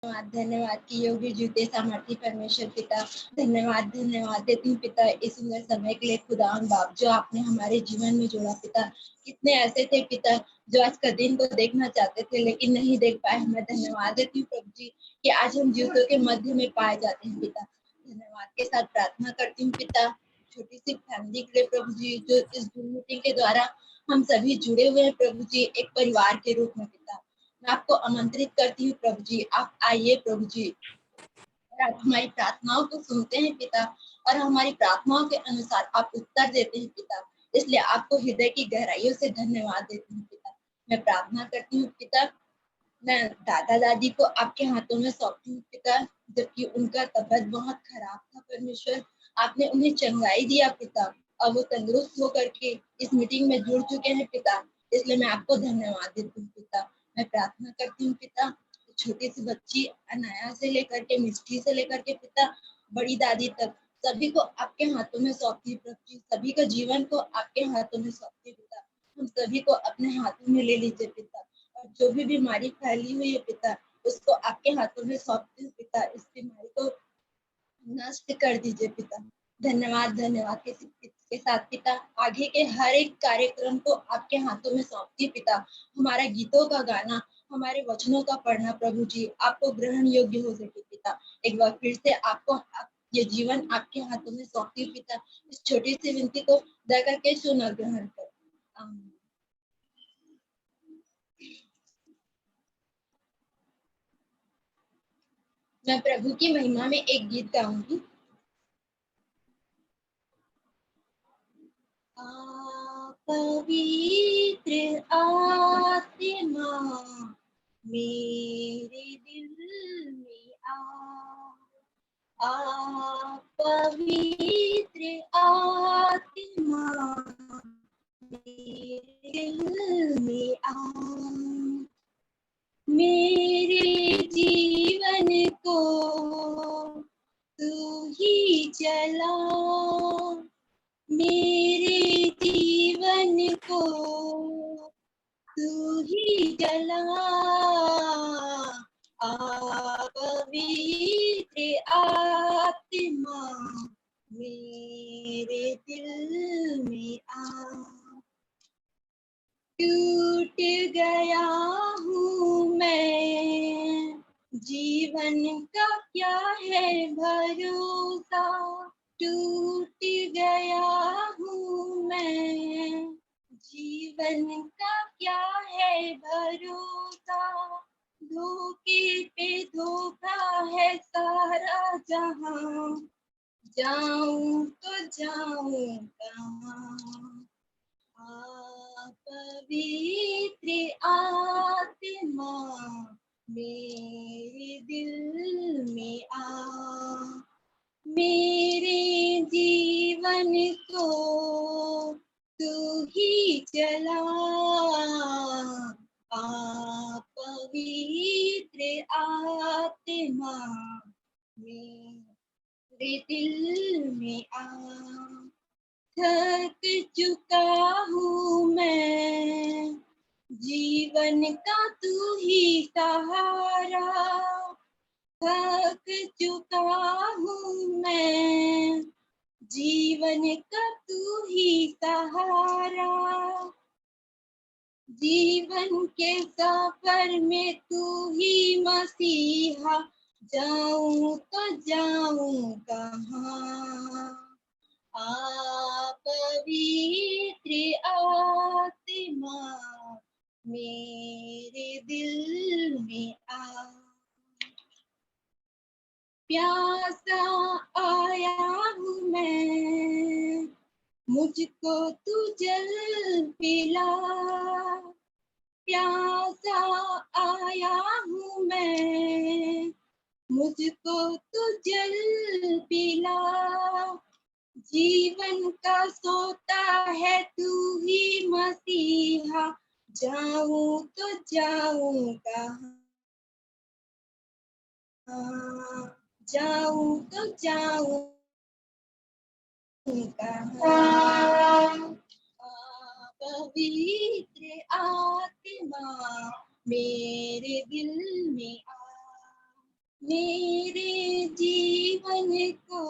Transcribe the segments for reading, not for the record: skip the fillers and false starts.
धन्यवाद धन्यवाद कि योगी जीते सामर्थ्य परमेश्वर पिता। धन्यवाद धन्यवाद देती हूँ पिता इस सुंदर समय के लिए। खुदा बाप जो आपने हमारे जीवन में जोड़ा पिता। कितने ऐसे थे पिता जो आज का दिन को देखना चाहते थे लेकिन नहीं देख पाए। मैं धन्यवाद देती हूँ प्रभु जी कि आज हम जीवितों के मध्य में पाए जाते हैं पिता। धन्यवाद के साथ प्रार्थना करती हूँ पिता छोटी सी फैमिली के लिए प्रभु जी जो इस जूम मीटिंग के द्वारा हम सभी जुड़े हुए हैं प्रभु जी एक परिवार के रूप में पिता। मैं आपको आमंत्रित करती हूँ प्रभु जी आप आइए प्रभु जी और आप हमारी प्रार्थनाओं को सुनते हैं पिता और हमारी प्रार्थनाओं के अनुसार आप उत्तर देते हैं पिता। इसलिए आपको हृदय की गहराइयों से धन्यवाद देती हूँ पिता। मैं प्रार्थना करती हूँ पिता मैं दादा दादी को आपके हाथों में सौंपती हूँ पिता जबकि उनका तबीयत बहुत खराब था परमेश्वर आपने उन्हें चंगाई दिया पिता और वो तंदुरुस्त होकर के इस मीटिंग में जुड़ चुके हैं पिता। इसलिए मैं आपको धन्यवाद देती हूँ पिता। मैं प्रार्थना करती हूँ पिता छोटी सी बच्ची अनाया से लेकर के मिष्टी से लेकर के पिता बड़ी दादी तक सभी को आपके हाथों में सौंपती हूँ प्रभु जी। सभी का जीवन को आपके हाथों में सौंपती हूँ पिता। हम सभी को अपने हाथों में ले लीजिए पिता और जो भी बीमारी फैली हुई है पिता उसको आपके हाथों में सौंपती हूँ पिता। इस बीमारी को नष्ट कर दीजिए पिता। धन्यवाद धन्यवाद के साथ पिता आगे के हर एक कार्यक्रम को आपके हाथों में सौंपती हूँ पिता। हमारा गीतों का गाना हमारे वचनों का पढ़ना प्रभु जी आपको ग्रहण योग्य हो सके पिता। एक बार फिर से आपको ये जीवन आपके हाथों में सौंपती हूँ पिता। इस छोटी सी विनती को दया करके सुना ग्रहण कर। आमीन। मैं प्रभु की महिमा में एक गीत गाऊंगी। पवित्र आत्मा मेरे दिल में पवित्र आत्मा मेरे दिल में मेरे जीवन को तू ही चला मेरे जीवन को तू ही जला पवित्र आत्मा मेरे दिल में टूट गया हूँ मैं जीवन का क्या है भरोसा टूट गया हूँ मैं जीवन का क्या है भरोसा धोखे पे धोखा है सारा जहां जाऊं तो जाऊं कहां पवित्र आत्मा मेरे दिल में मेरे जीवन को तू ही चला पवित्र आत्मा मेरे दिल में थक चुका हूँ मैं जीवन का तू ही सहारा थक चुका हूँ मैं जीवन का तू ही सहारा जीवन के सफर में तू ही मसीहा जाऊं तो जाऊं कहाँ पवित्र आत्मा मेरे दिल में प्यासा आया हूँ मैं मुझको तू जल पिला प्यासा आया हूँ मैं मुझको तू जल पिला जीवन का सोता है तू ही मसीहा जाऊं तो जाऊं कहाँ जाऊं तो जाऊं कहाँ पवित्र आत्मा मेरे दिल में मेरे जीवन को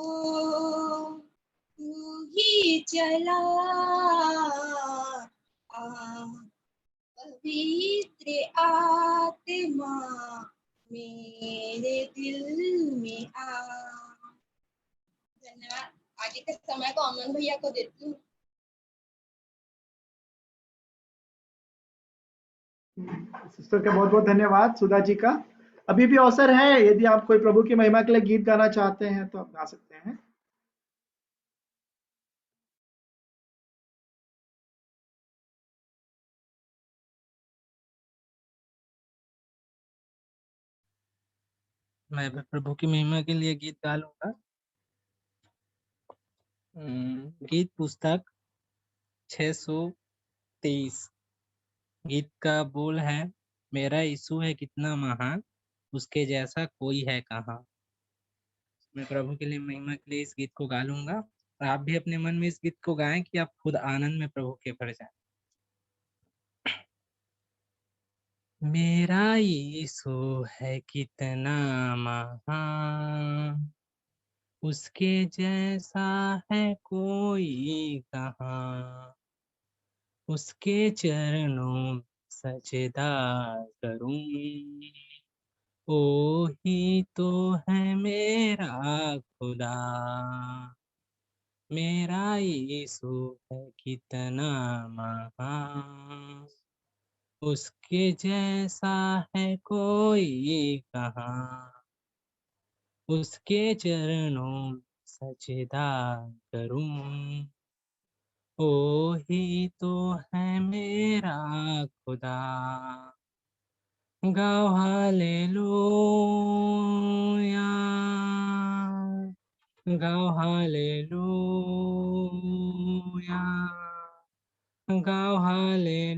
तू ही चला, आ पवित्र आत्मा मेरे दिल में आ। धन्यवाद। आगे का समय को अमन भैया को देती हूँ। सिस्टर का बहुत बहुत धन्यवाद सुधा जी का। अभी भी अवसर है, यदि आप कोई प्रभु की महिमा के लिए गीत गाना चाहते हैं तो आप गा सकते हैं। मैं प्रभु की महिमा के लिए गीत गा लूंगा। गीत पुस्तक 623। गीत का बोल है, मेरा यीशु है कितना महान, उसके जैसा कोई है कहाँ। मैं प्रभु के लिए महिमा के लिए इस गीत को गा लूंगा। आप भी अपने मन में इस गीत को गाएं कि आप खुद आनंद में प्रभु के भर जाएं। मेरा यीशु है कितना महान, उसके जैसा है कोई कहाँ। उसके चरणों सजदा करूं, ओ ही तो है मेरा खुदा। मेरा यीशु है कितना महान, उसके जैसा है कोई कहाँ। उसके चरणों सजदा करूं, ओ ही तो है मेरा खुदा। गाओ हालेलुया, गाओ हालेलुया, गाओ हालेलुया,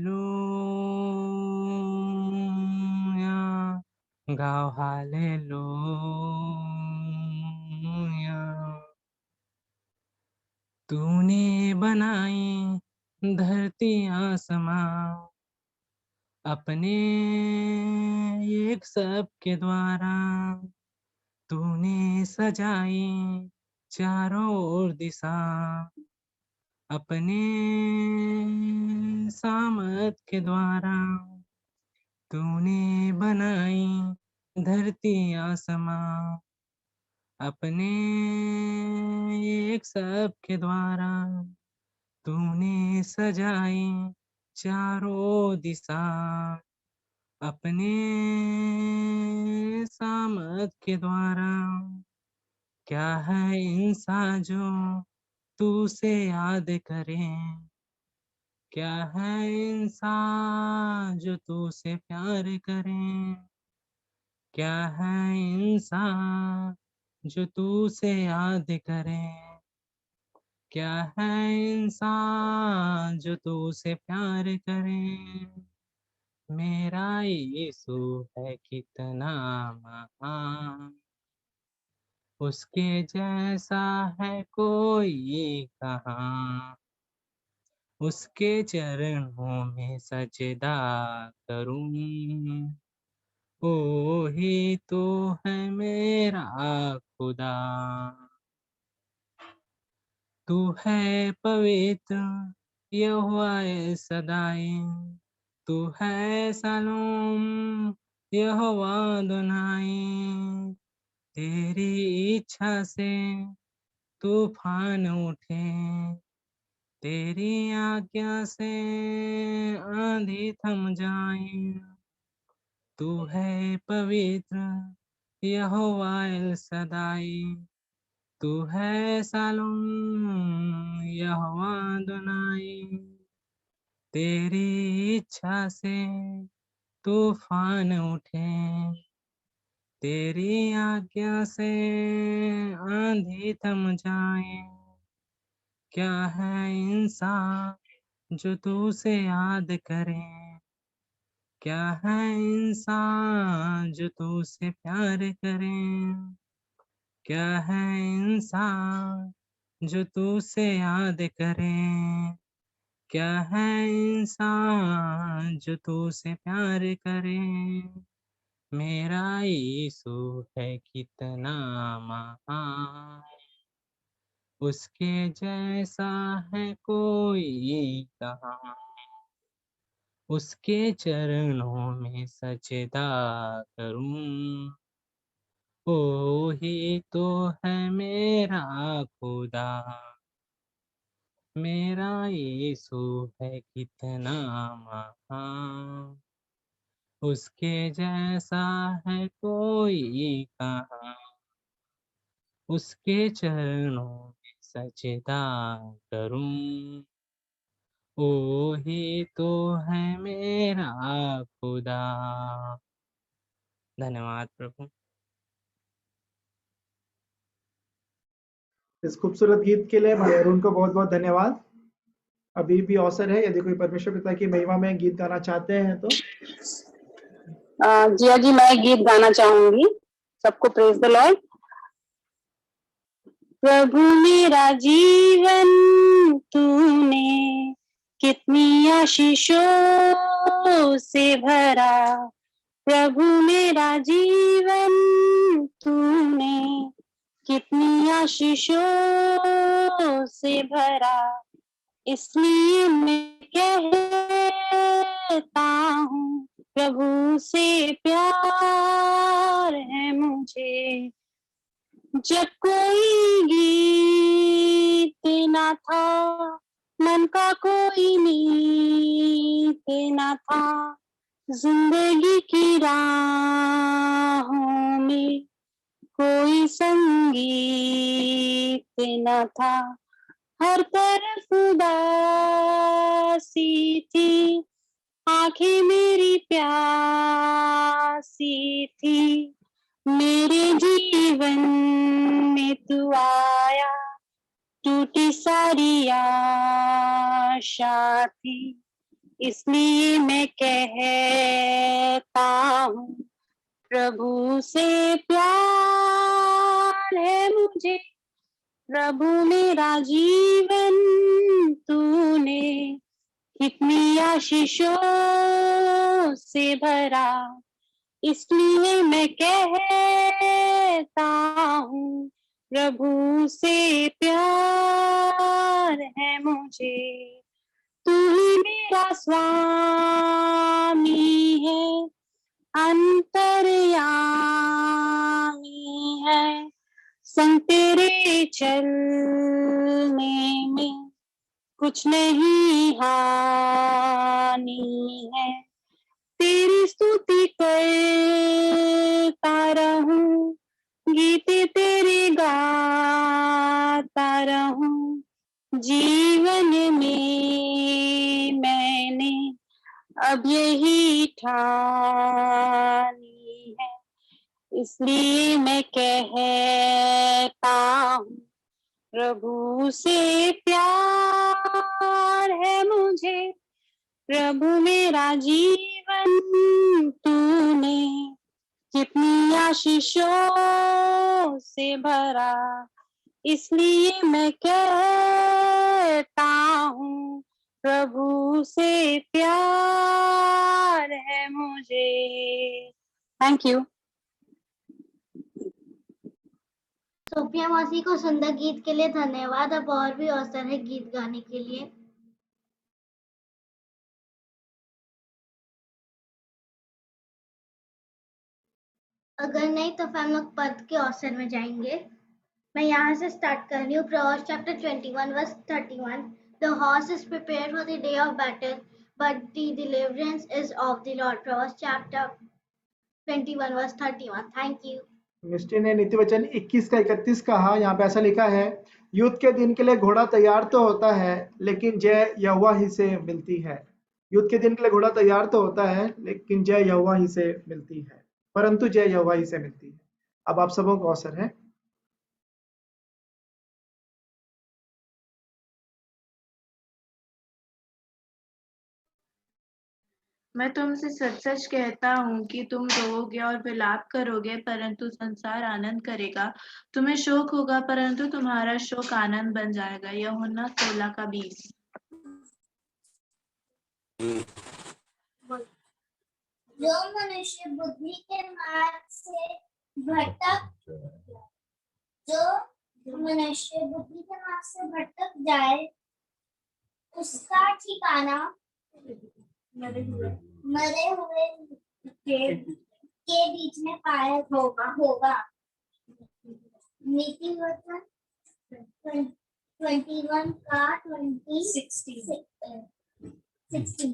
गाओ हालेलुया। तूने बनाई धरती आसमां अपने एक सब के द्वारा। तूने सजाई चारों ओर दिशा अपने सामर्थ के द्वारा। तूने बनाई धरती आसमां अपने एक सब के द्वारा। तूने सजाई चारों दिशा अपने सामर्थ के द्वारा। क्या है इंसान जो तू से याद करे, क्या है इंसान जो तू से प्यार करे। क्या है इंसान जो तू से याद करे, क्या है इंसान जो तू से प्यार करे। मेरा यीशु है कितना महान, उसके जैसा है कोई कहाँ। उसके चरणों में सजदा करूं, ओ ही तो है मेरा खुदा। तू है पवित्र यहोवा सदाई, तू है सलोम यहोवा अदोनाई। तेरी इच्छा से तूफान उठे, तेरी आज्ञा से आंधी थम जाए। तू है पवित्र यहोवा एल सदाई, तू है सालोम यहोवा अदोनाई। तेरी इच्छा से तूफान उठे, तेरी आज्ञा से आंधी थम जाए। क्या है इंसान जो तू से याद करे, क्या है इंसान जो तू से प्यार करे। क्या है इंसान जो तू से याद करे, क्या है इंसान जो तू से प्यार करे। मेरा यीशु है कितना महान, उसके जैसा है कोई कहाँ, उसके चरणों में सजदा करूं, वो ही तो है मेरा खुदा। मेरा यीशु है कितना महान, उसके जैसा है कोई कहाँ, उसके चरणों में सजदा करूं, वो ही तो है मेरा खुदा। धन्यवाद प्रभु। इस खूबसूरत गीत के लिए भाई अरुण को बहुत बहुत धन्यवाद। अभी भी अवसर है, यदि कोई परमेश्वर पिता की महिमा में गीत गाना चाहते हैं तो। जिया जी, मैं गीत गाना चाहूंगी। सबको प्रेज द लॉर्ड। प्रभु मेरा जीवन तूने कितनी आशीषों से भरा, प्रभु मेरा जीवन तूने कितनी आशीषों से भरा, इसलिए मैं कहता हूँ प्रभु से प्यार है मुझे। जब कोई गीत ना था, मन का कोई मीत ना था, जिंदगी की राहों में कोई संगीत न था, हर तरफ उदासी थी, आंखें मेरी प्यासी थी, मेरे जीवन में तू आया, टूटी सारी आशा थी, इसलिए मैं कहता हूँ प्रभु से प्यार है मुझे। प्रभु मेरा जीवन तूने कितनी आशीषों से भरा, इसलिए मैं कहता हूँ प्रभु से प्यार है मुझे। तू ही मेरा स्वामी है, अंतर्यामी है, संग तेरे चलने में कुछ नहीं हानि है, तेरी स्तुति करता रहूं, गीते तेरे गाता रहूं, जीवन में मैंने अब यही ठानी है, इसलिए मैं कहता हूँ प्रभु से प्यार है मुझे। प्रभु मेरा जीवन तूने कितनी आशीषों से भरा, इसलिए मैं कहता हूँ प्रभु से प्यार है मुझे। Thank you. सोफिया मौसी को सुंदर गीत के लिए धन्यवाद। अब और भी अवसर है गीत गाने के लिए। अगर नहीं तो फिर हम लोग पद के अवसर में जाएंगे। मैं यहाँ से स्टार्ट कर रही हूँ। Proverbs chapter 21 verse 31. The horse is prepared for the day of battle, but the deliverance is of the Lord. Proverbs chapter 21 verse 31. Thank you. मिष्टी ने नीति वचन 21 का 31 कहा। यहाँ पे ऐसा लिखा है, युद्ध के दिन के लिए घोड़ा तैयार तो होता है, लेकिन जय यहोवा ही से मिलती है। युद्ध के दिन के लिए घोड़ा तैयार तो होता है, लेकिन जय यहोवा ही से मिलती है, परंतु जय यहोवा ही से मिलती है। अब आप सबों को अवसर है। मैं तुमसे सच सच कहता हूँ कि तुम रोओगे और विलाप करोगे, परंतु संसार आनंद करेगा। तुम्हें शोक होगा, परंतु तुम्हारा शोक आनंद बन जाएगा। यूहन्ना 16:20। जो मनुष्य बुद्धि के मार्ग से भटक जाए उसका ठिकाना मरे हुए के बीच में पाया होगा। नीति वचन 21 का 16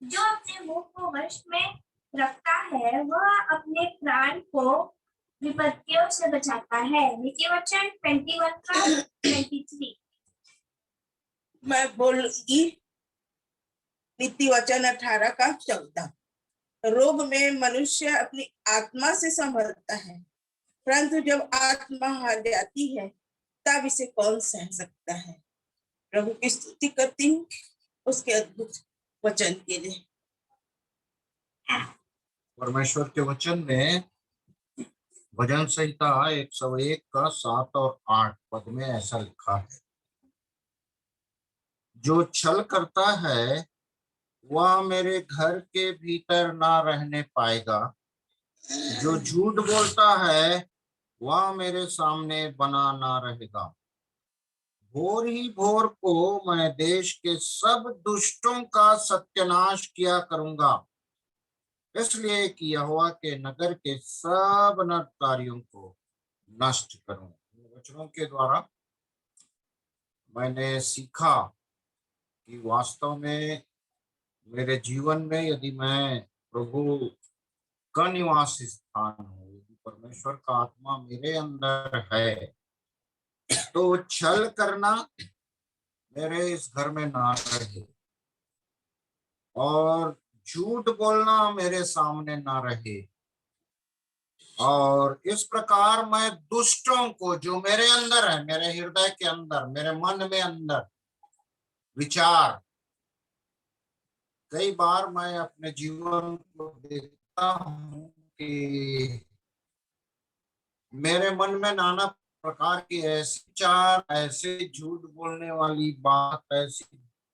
जो अपने मुंह को वश में रखता है वह अपने प्राण को विपत्तियों से बचाता है। नीति वचन 21 का 23। मैं बोलूंगी नीति वचन 18 का 14। रोग में मनुष्य अपनी आत्मा से संभलता है, परंतु जब आत्मा हार जाती है तब इसे कौन सह सकता है। प्रभु की स्तुति करती हूँ उसके अद्भुत वचन के लिए। परमेश्वर के वचन में भजन संहिता 101 का 7 और 8 पद में ऐसा लिखा है, जो छल करता है वह मेरे घर के भीतर ना रहने पाएगा, जो झूठ बोलता है वह मेरे सामने बना ना रहेगा। भोर ही भोर को मैं देश के सब दुष्टों का सत्यानाश किया करूंगा, इसलिए कि यहोवा के नगर के सब अनर्थकारियों को नष्ट करूं। वचनों के द्वारा मैंने सीखा कि वास्तव में मेरे जीवन में यदि मैं प्रभु का निवास स्थान हूँ, यदि परमेश्वर का आत्मा मेरे अंदर है, तो छल करना मेरे इस घर में ना रहे और झूठ बोलना मेरे सामने ना रहे। और इस प्रकार मैं दुष्टों को, जो मेरे अंदर है, मेरे हृदय के अंदर, मेरे मन में अंदर विचार, कई बार मैं अपने जीवन को देखता हूं कि मेरे मन में नाना प्रकार की ऐसी विचार, ऐसे झूठ बोलने वाली बात, ऐसी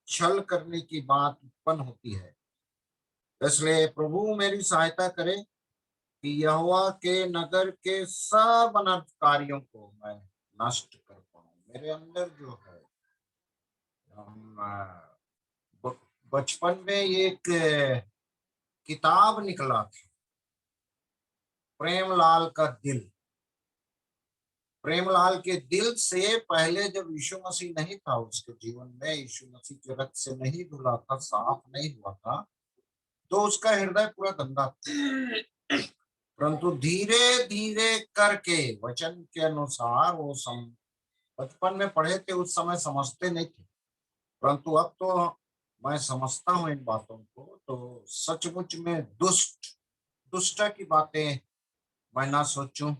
छल करने की बात उत्पन्न होती है। इसलिए प्रभु मेरी सहायता करे कि यहोवा के नगर के सब अनर्थकारियों को मैं नष्ट कर पाऊं। मेरे अंदर जो है, बचपन में एक किताब निकला था, प्रेमलाल का दिल। प्रेमलाल के दिल से पहले जब यीशु मसीह नहीं था उसके जीवन में, यीशु मसीह के रक्त से नहीं धुला था, साफ नहीं हुआ था, तो उसका हृदय पूरा गंदा था। परंतु धीरे धीरे करके वचन के अनुसार वो बचपन में पढ़े थे, उस समय समझते नहीं थे, परंतु अब तो मैं समझता हूँ इन बातों को। तो सचमुच में दुष्ट की बातें मैं ना सोचूं,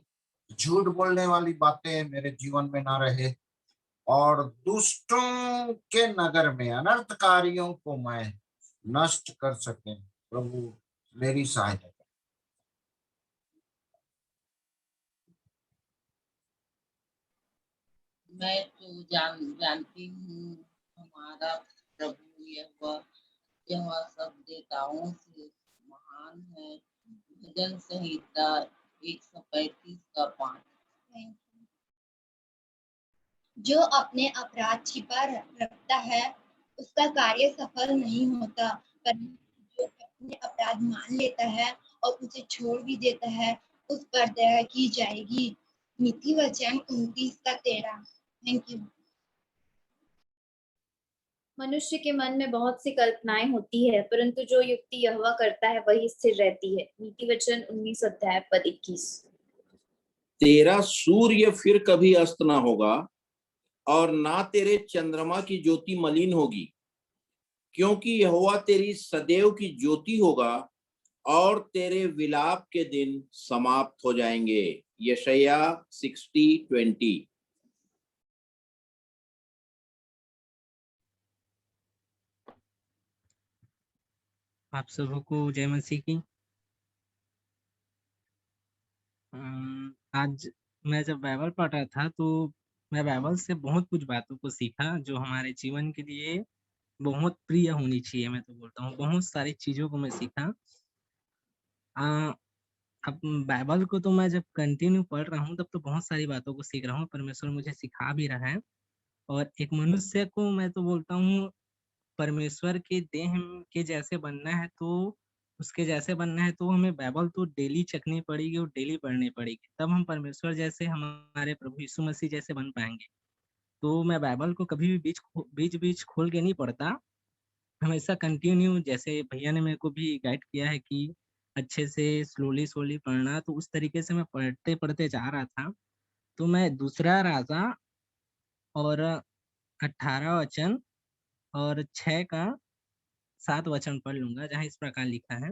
झूठ बोलने वाली बातें मेरे जीवन में ना रहे, और दुष्टों के नगर में अनर्थकारियों को मैं नष्ट कर सके। प्रभु मेरी सहायता करें। मैं तो जानती हूँ हमारा प्रभु यह सब देवताओं से महान है। भजन संहिता 135 का 5। जो अपने अपराध छिपा रखता है उसका कार्य सफल नहीं होता, पर जो अपने अपराध मान लेता है और उसे छोड़ भी देता है उस पर दया की जाएगी। नीति वचन 29 का 13। Thank you. मनुष्य के मन में बहुत सी कल्पनाएं होती है, परंतु जो युक्ति यहोवा करता है वही स्थिर रहती है। नीति वचन 19 अध्याय पद 21। तेरा सूर्य फिर कभी अस्त ना होगा और ना तेरे चंद्रमा की ज्योति मलिन होगी, क्योंकि यहोवा तेरी सदैव की ज्योति होगा और तेरे विलाप के दिन समाप्त हो जाएंगे। यशायाह 60:20। आप सबों को जय मसीह की। आज मैं जब बाइबल पढ़ रहा था तो मैं बाइबल से बहुत कुछ बातों को सीखा जो हमारे जीवन के लिए बहुत प्रिय होनी चाहिए। मैं तो बोलता हूँ बहुत सारी चीज़ों को मैं सीखा। अब बाइबल को तो मैं जब कंटिन्यू पढ़ रहा हूँ तब तो बहुत सारी बातों को सीख रहा हूँ, परमेश्वर मुझे सिखा भी रहा है। और एक मनुष्य को मैं तो बोलता हूँ परमेश्वर के देह के जैसे बनना है तो उसके जैसे बनना है तो हमें बाइबल तो डेली चखनी पड़ेगी और डेली पढ़नी पड़ेगी, तब हम परमेश्वर जैसे हमारे प्रभु यीशु मसीह जैसे बन पाएंगे। तो मैं बाइबल को कभी भी बीच खोल के नहीं पढ़ता, हमेशा कंटिन्यू जैसे भैया ने मेरे को भी गाइड किया है कि अच्छे से स्लोली पढ़ना, तो उस तरीके से मैं पढ़ते जा रहा था। तो मैं दूसरा राजा और 18 वचन और 6 का 7 वचन पढ़ लूंगा, जहाँ इस प्रकार लिखा है,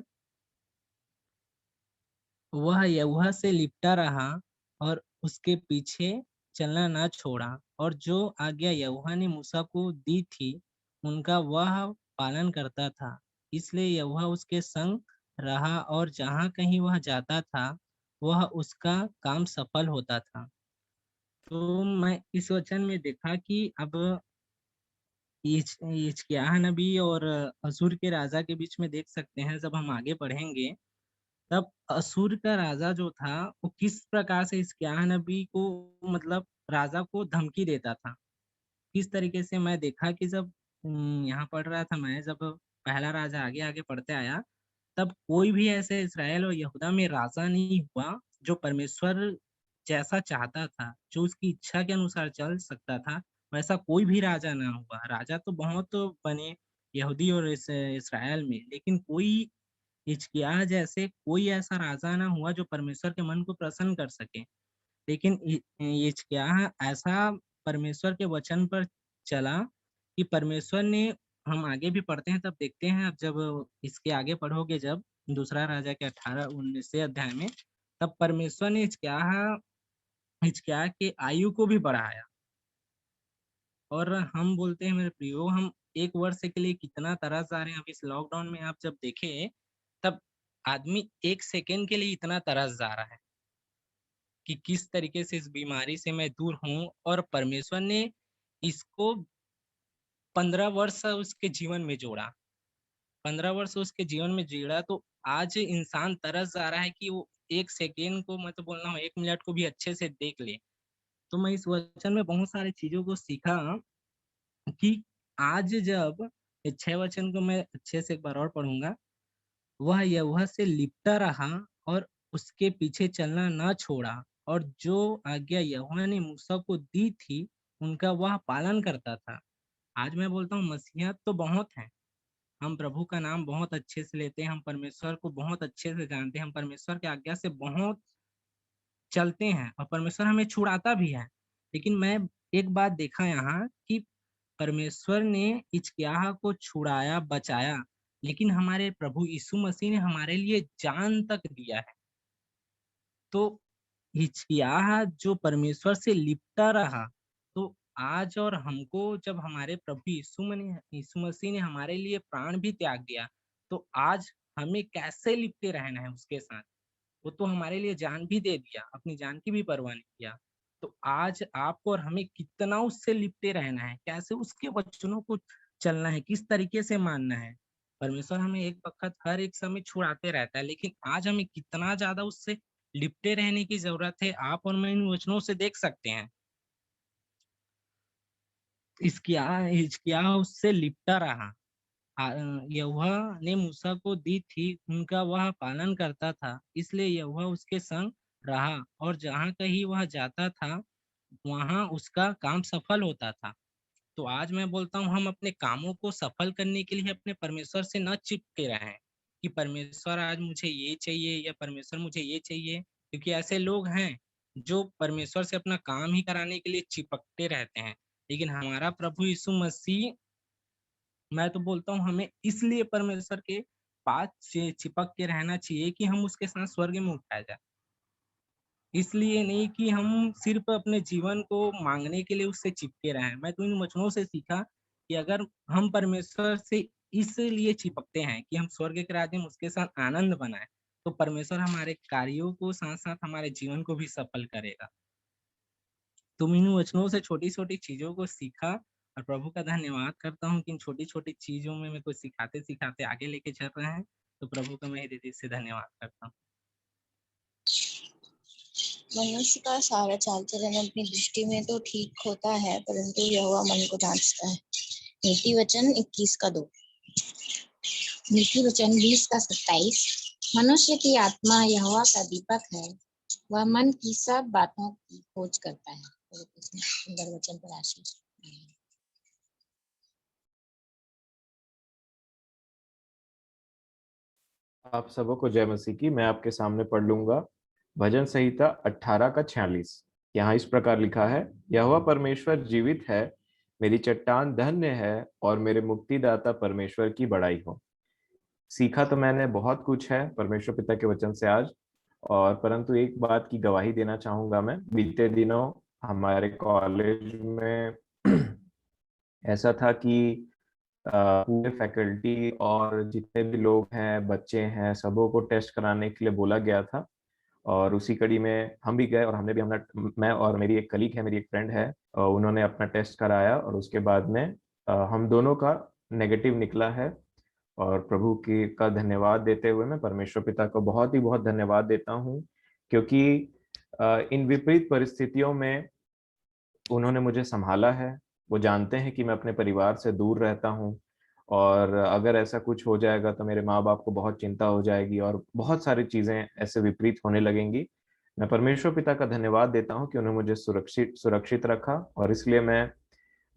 वह यहोवा से लिपटा रहा और उसके पीछे चलना न छोड़ा, और जो आज्ञा यहोवा ने मूसा को दी थी उनका वह पालन करता था। इसलिए यहोवा उसके संग रहा और जहाँ कहीं वह जाता था वह उसका काम सफल होता था। तो मैं इस वचन में देखा कि अब हिजकिय्याह नबी और असूर के राजा के बीच में देख सकते हैं, जब हम आगे पढ़ेंगे तब असुर का राजा जो था वो किस प्रकार से हिजकिय्याह नबी को मतलब राजा को धमकी देता था। किस तरीके से मैं देखा कि जब यहाँ पढ़ रहा था मैं, जब पहला राजा आगे पढ़ते आया तब कोई भी ऐसे इस्राएल और यहूदा में राजा नहीं हुआ जो परमेश्वर जैसा चाहता था, जो उसकी इच्छा के अनुसार चल सकता था, वैसा कोई भी राजा ना हुआ। राजा तो बहुत बने यहूदी और इस्राएल में, लेकिन कोई हिजकिय्याह जैसे कोई ऐसा राजा ना हुआ जो परमेश्वर के मन को प्रसन्न कर सके। लेकिन हिजकिय्याह ऐसा परमेश्वर के वचन पर चला कि परमेश्वर ने, हम आगे भी पढ़ते हैं तब देखते हैं, अब जब इसके आगे पढ़ोगे जब दूसरा राजा के 18-19 अध्याय में, तब परमेश्वर ने हिजकिय्याह के आयु को भी बढ़ाया। और हम बोलते हैं मेरे प्रियो, हम 1 वर्ष के लिए कितना तरस जा रहे हैं। अब इस लॉकडाउन में आप जब देखें तब आदमी 1 सेकंड के लिए इतना तरस जा रहा है कि किस तरीके से इस बीमारी से मैं दूर हूँ, और परमेश्वर ने इसको 15 वर्ष उसके जीवन में जोड़ा, 15 वर्ष उसके जीवन में जीड़ा, तो आज इंसान तरस जा रहा है कि वो 1 सेकंड को, मैं तो बोल रहा हूँ 1 मिनट को भी अच्छे से देख ले। तो मैं इस वचन में बहुत सारी चीजों को सीखा कि आज जब 6 वचन को मैं अच्छे से एक बार और पढ़ूंगा, वह यहोवा से लिपटा रहा और उसके पीछे चलना न छोड़ा, और जो आज्ञा यहोवा ने मूसा को दी थी उनका वह पालन करता था। आज मैं बोलता हूँ मसीहत तो बहुत है, हम प्रभु का नाम बहुत अच्छे से लेते हैं, हम परमेश्वर को बहुत अच्छे से जानते हैं, हम परमेश्वर की आज्ञा से बहुत चलते हैं और परमेश्वर हमें छुड़ाता भी है। लेकिन मैं एक बात देखा यहाँ कि परमेश्वर ने हिजकिय्याह को छुड़ाया, बचाया, लेकिन हमारे प्रभु यीशु मसीह ने हमारे लिए जान तक दिया है। तो हिजकिय्याह जो परमेश्वर से लिपटा रहा, तो आज और हमको जब हमारे प्रभु यीशु मसीह ने हमारे लिए प्राण भी त्याग दिया, तो आज हमें कैसे लिपटे रहना है उसके साथ। वो तो हमारे लिए जान भी दे दिया, अपनी जान की भी परवाह नहीं किया। तो आज आपको और हमें कितना उससे लिपटे रहना है, कैसे उसके वचनों को चलना है, किस तरीके से मानना है। परमेश्वर हमें एक वक्त हर एक समय छुड़ाते रहता है, लेकिन आज हमें कितना ज्यादा उससे लिपटे रहने की जरूरत है, आप और मैं इन वचनों से देख सकते हैं। हिजकिय्याह उससे लिपटा रहा, यहोवा ने मूसा को दी थी उनका वह पालन करता था, इसलिए यहोवा उसके संग रहा और जहाँ कहीं वह जाता था वहाँ उसका काम सफल होता था। तो आज मैं बोलता हूँ हम अपने कामों को सफल करने के लिए अपने परमेश्वर से न चिपके रहें कि परमेश्वर आज मुझे ये चाहिए या परमेश्वर मुझे ये चाहिए, क्योंकि ऐसे लोग हैं जो परमेश्वर से अपना काम ही कराने के लिए चिपकते रहते हैं। लेकिन हमारा प्रभु यीशु मसीह, मैं तो बोलता हूँ हमें इसलिए परमेश्वर के पास से चिपक के रहना चाहिए कि हम उसके साथ स्वर्ग में उठाए जाए। इसलिए नहीं कि हम सिर्फ अपने जीवन को मांगने के लिए उससे चिपके रहें। मैं तो इन वचनों से सीखा कि अगर हम परमेश्वर से इसलिए चिपकते हैं कि हम स्वर्ग के राज्य में उसके साथ आनंद बनाए, तो परमेश्वर हमारे कार्यों को साथ साथ हमारे जीवन को भी सफल करेगा। तुम इन वचनों से छोटी छोटी चीजों को सीखा, और प्रभु का धन्यवाद करता हूँ कि इन छोटी छोटी चीजों में मेरे को सिखाते सिखाते आगे लेके चल रहे हैं। तो प्रभु का मैं हृदय दिल से धन्यवाद करता हूँ। मनुष्य का सारा चाल चलन अपनी दृष्टि में तो ठीक होता है, परंतु यहोवा मन को जांचता है। नीति वचन 21:2। नीति वचन 20:27। मनुष्य की आत्मा यहोवा का दीपक है, वह मन की सब बातों की खोज करता है। सुंदर वचन पर आशीष। आप सबों को जय मसीह की। मैं आपके सामने पढ़ लूंगा भजन संहिता 18:46। यहाँ इस प्रकार लिखा है, यहोवा परमेश्वर जीवित है, मेरी चट्टान धन्य है, और मेरे मुक्तिदाता परमेश्वर की बड़ाई हो। सीखा तो मैंने बहुत कुछ है परमेश्वर पिता के वचन से आज, और परंतु एक बात की गवाही देना चाहूंगा मैं। बीते दिनों हमारे कॉलेज में ऐसा था कि पूरे फैकल्टी और जितने भी लोग हैं, बच्चे हैं, सबों को टेस्ट कराने के लिए बोला गया था, और उसी कड़ी में हम भी गए, और मैं और मेरी एक कलीग है, मेरी एक फ्रेंड है, उन्होंने अपना टेस्ट कराया, और उसके बाद में हम दोनों का नेगेटिव निकला है। और प्रभु की का धन्यवाद देते हुए मैं परमेश्वर पिता को बहुत ही बहुत धन्यवाद देता हूँ, क्योंकि इन विपरीत परिस्थितियों में उन्होंने मुझे संभाला है। वो जानते हैं कि मैं अपने परिवार से दूर रहता हूँ, और अगर ऐसा कुछ हो जाएगा तो मेरे माँ बाप को बहुत चिंता हो जाएगी, और बहुत सारी चीजें ऐसे विपरीत होने लगेंगी। मैं परमेश्वर पिता का धन्यवाद देता हूँ कि उन्होंने मुझे सुरक्षित रखा, और इसलिए मैं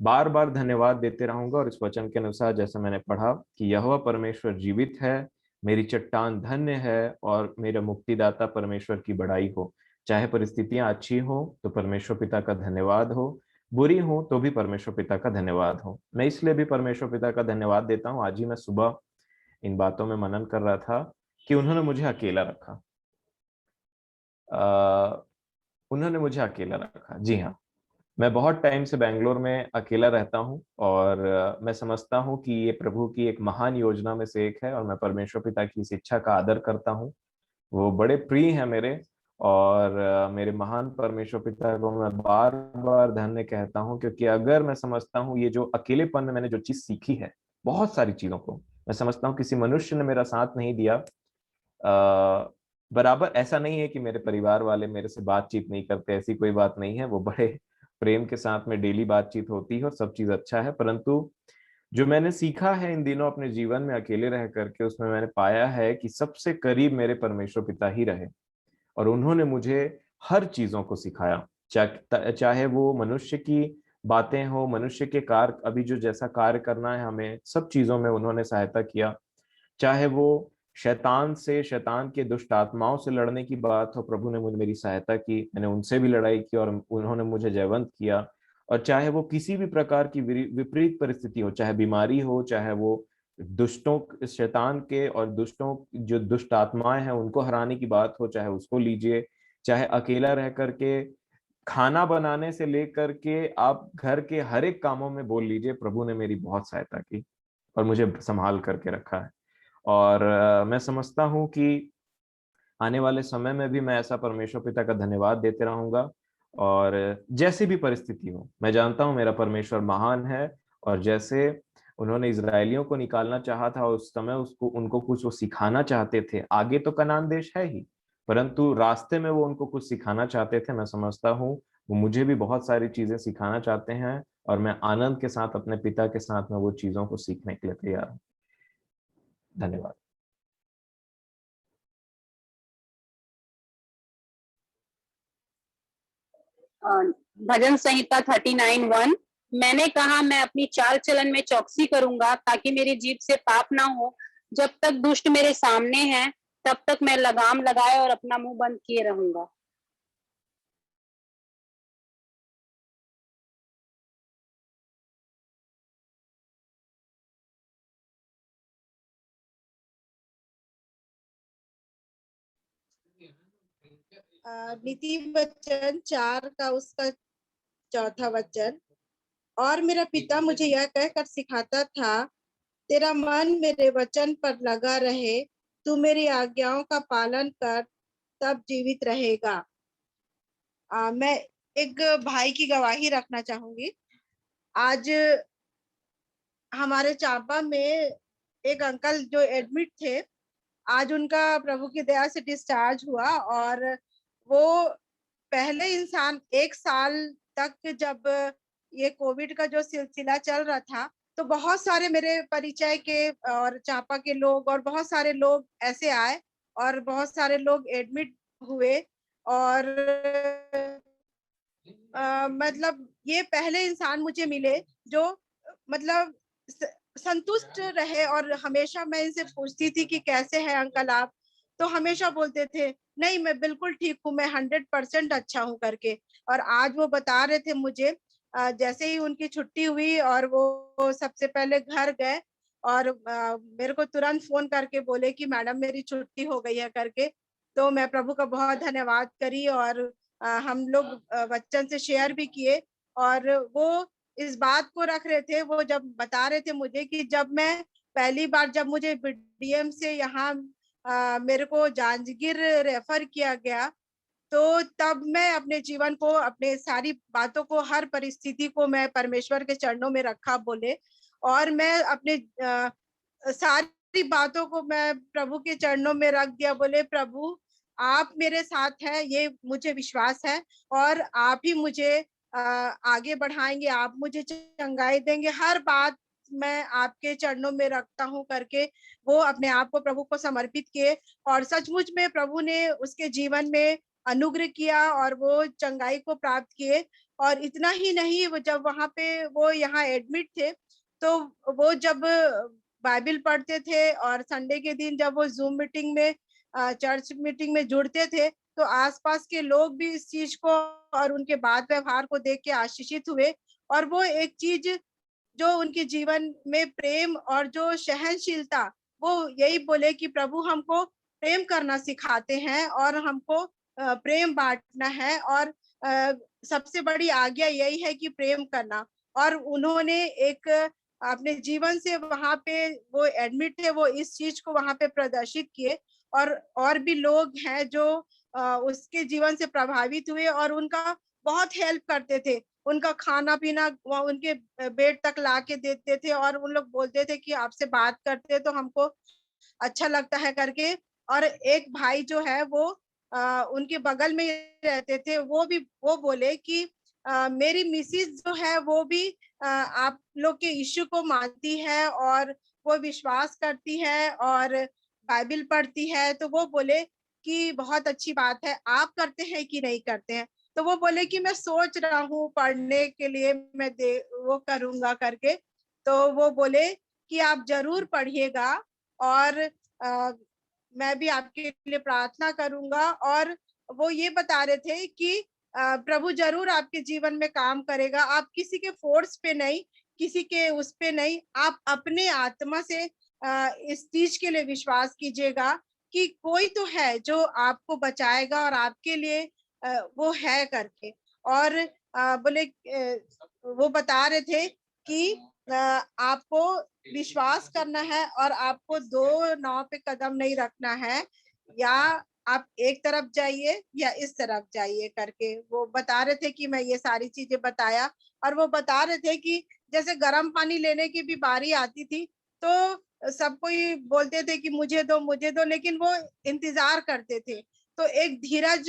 बार बार धन्यवाद देते रहूंगा। और इस वचन के अनुसार जैसा मैंने पढ़ा कि यहोवा परमेश्वर जीवित है, मेरी चट्टान धन्य है, और मेरा मुक्तिदाता परमेश्वर की बड़ाई हो। चाहे परिस्थितियां अच्छी हो तो परमेश्वर पिता का धन्यवाद हो, बुरी हो तो भी परमेश्वर पिता का धन्यवाद हो। मैं इसलिए भी परमेश्वर पिता का धन्यवाद देता हूँ। आज ही मैं सुबह इन बातों में मनन कर रहा था कि उन्होंने मुझे अकेला रखा। उन्होंने मुझे अकेला रखा। जी हाँ, मैं बहुत टाइम से बेंगलोर में अकेला रहता हूँ, और मैं समझता हूँ कि ये प्रभु की एक महान योजना में से एक है, और मैं परमेश्वर पिता की इस इच्छा का आदर करता हूँ। वो बड़े प्रिय हैं मेरे, और मेरे महान परमेश्वर पिता को मैं बार बार धन्य कहता हूँ, क्योंकि अगर मैं समझता हूँ ये जो अकेलेपन में मैंने जो चीज सीखी है, बहुत सारी चीजों को मैं समझता हूँ किसी मनुष्य ने मेरा साथ नहीं दिया बराबर। ऐसा नहीं है कि मेरे परिवार वाले मेरे से बातचीत नहीं करते, ऐसी कोई बात नहीं है। वो बड़े प्रेम के साथ में डेली बातचीत होती है, और सब चीज अच्छा है। परंतु जो मैंने सीखा है इन दिनों अपने जीवन में अकेले रह करके, उसमें मैंने पाया है कि सबसे करीब मेरे परमेश्वर पिता ही रहे, और उन्होंने मुझे हर चीजों को सिखाया। चाहे वो मनुष्य की बातें हो, मनुष्य के कार्य, अभी जो जैसा कार्य करना है हमें, सब चीजों में उन्होंने सहायता किया। चाहे वो शैतान के दुष्ट आत्माओं से लड़ने की बात हो, प्रभु ने मुझे मेरी सहायता की, मैंने उनसे भी लड़ाई की और उन्होंने मुझे जयवंत किया। और चाहे वो किसी भी प्रकार की विपरीत परिस्थिति हो, चाहे बीमारी हो, चाहे वो दुष्टों, शैतान के और दुष्टों, जो दुष्ट आत्माएं हैं उनको हराने की बात हो, चाहे उसको लीजिए। चाहे अकेला रह करके खाना बनाने से लेकर के आप घर के हर एक कामों में बोल लीजिए, प्रभु ने मेरी बहुत सहायता की और मुझे संभाल करके रखा है। और मैं समझता हूँ कि आने वाले समय में भी मैं ऐसा परमेश्वर पिता का धन्यवाद देते रहूंगा। और जैसी भी परिस्थिति हो, मैं जानता हूँ मेरा परमेश्वर महान है, और जैसे उन्होंने इजरायलियों को निकालना चाहा था उस समय, उनको कुछ वो सिखाना चाहते थे। आगे तो कनान देश है ही, परंतु रास्ते में वो उनको कुछ सिखाना चाहते थे। मैं समझता हूँ वो मुझे भी बहुत सारी चीजें सिखाना चाहते हैं, और मैं आनंद के साथ अपने पिता के साथ में वो चीजों को सीखने के लिए तैयार हूँ। धन्यवाद। भजन संहिता 39:1। मैंने कहा, मैं अपनी चाल चलन में चौकसी करूंगा, ताकि मेरी जीभ से पाप ना हो। जब तक दुष्ट मेरे सामने हैं, तब तक मैं लगाम लगाए और अपना मुंह बंद किए रहूंगा। नीति वचन 4 का उसका 4था वचन। और मेरा पिता मुझे यह कहकर सिखाता था, तेरा मन मेरे वचन पर लगा रहे, तू मेरी आज्ञाओं का पालन कर, तब जीवित रहेगा। मैं एक भाई की गवाही रखना चाहूंगी। आज हमारे चांपा में एक अंकल जो एडमिट थे, आज उनका प्रभु की दया से डिस्चार्ज हुआ। और वो पहले इंसान, 1 साल तक जब ये कोविड का जो सिलसिला चल रहा था, तो बहुत सारे मेरे परिचय के और चांपा के लोग और बहुत सारे लोग ऐसे आए और बहुत सारे लोग एडमिट हुए। और मतलब ये पहले इंसान मुझे मिले जो मतलब संतुष्ट रहे। और हमेशा मैं इनसे पूछती थी कि कैसे है अंकल आप, तो हमेशा बोलते थे नहीं मैं बिल्कुल ठीक हूँ, मैं 100% अच्छा हूँ करके। और आज वो बता रहे थे मुझे, जैसे ही उनकी छुट्टी हुई और वो सबसे पहले घर गए और मेरे को तुरंत फोन करके बोले कि मैडम मेरी छुट्टी हो गई है करके। तो मैं प्रभु का बहुत धन्यवाद करी और हम लोग बच्चन से शेयर भी किए। और वो इस बात को रख रहे थे, वो जब बता रहे थे मुझे कि जब मैं पहली बार, जब मुझे बीडीएम से यहाँ मेरे को जांजगीर रेफर किया गया, तो तब मैं अपने जीवन को, अपने सारी बातों को, हर परिस्थिति को मैं परमेश्वर के चरणों में रखा बोले। और मैं अपने सारी बातों को मैं प्रभु के चरणों में रख दिया, बोले प्रभु आप मेरे साथ हैं, ये मुझे विश्वास है। और आप ही मुझे आगे बढ़ाएंगे, आप मुझे चंगाई देंगे, हर बात मैं आपके चरणों में रखता हूँ करके वो अपने आप को प्रभु को समर्पित किए। और सचमुच में प्रभु ने उसके जीवन में अनुग्रह किया और वो चंगाई को प्राप्त किए। और इतना ही नहीं, वो जब वहां पे वो यहाँ एडमिट थे, तो वो जब बाइबल पढ़ते थे और संडे के दिन जब वो जूम मीटिंग में, चर्च मीटिंग में जुड़ते थे, तो आसपास के लोग भी इस चीज को और उनके बात व्यवहार को देख के आशीषित हुए। और वो एक चीज जो उनके जीवन में प्रेम और जो सहनशीलता, वो यही बोले कि प्रभु हमको प्रेम करना सिखाते हैं और हमको प्रेम बांटना है। और सबसे बड़ी आज्ञा यही है कि प्रेम करना। और उन्होंने एक अपने जीवन से, वहां पे वो एडमिट थे, वो इस चीज को वहां पे प्रदर्शित किए। और भी लोग हैं जो उसके जीवन से प्रभावित हुए और उनका बहुत हेल्प करते थे। उनका खाना पीना उनके बेड तक ला के देते थे और उन लोग बोलते थे कि आपसे बात करते तो हमको अच्छा लगता है करके। और एक भाई जो है वो उनके बगल में रहते थे, वो बोले कि मेरी मिसिस जो है वो भी आप लोग के यीशु को मानती है और वो विश्वास करती है और बाइबल पढ़ती है। तो वो बोले कि बहुत अच्छी बात है, आप करते हैं कि नहीं करते हैं? तो वो बोले कि मैं सोच रहा हूँ पढ़ने के लिए, मैं वो करूंगा करके। तो वो बोले कि आप जरूर पढ़िएगा और मैं भी आपके लिए प्रार्थना करूंगा। और वो ये बता रहे थे कि प्रभु जरूर आपके जीवन में काम करेगा। आप किसी के फोर्स पे नहीं, किसी के उस पे नहीं, आप अपने आत्मा से इस चीज के लिए विश्वास कीजिएगा कि कोई तो है जो आपको बचाएगा और आपके लिए वो है करके। और बोले वो बता रहे थे कि आपको विश्वास करना है और आपको दो नाव पे कदम नहीं रखना है, या आप एक तरफ जाइए या इस तरफ जाइए करके वो बता रहे थे कि मैं ये सारी चीजें बताया। और वो बता रहे थे कि जैसे गर्म पानी लेने की भी बारी आती थी तो सब कोई बोलते थे कि मुझे दो, लेकिन वो इंतजार करते थे। तो एक धीरज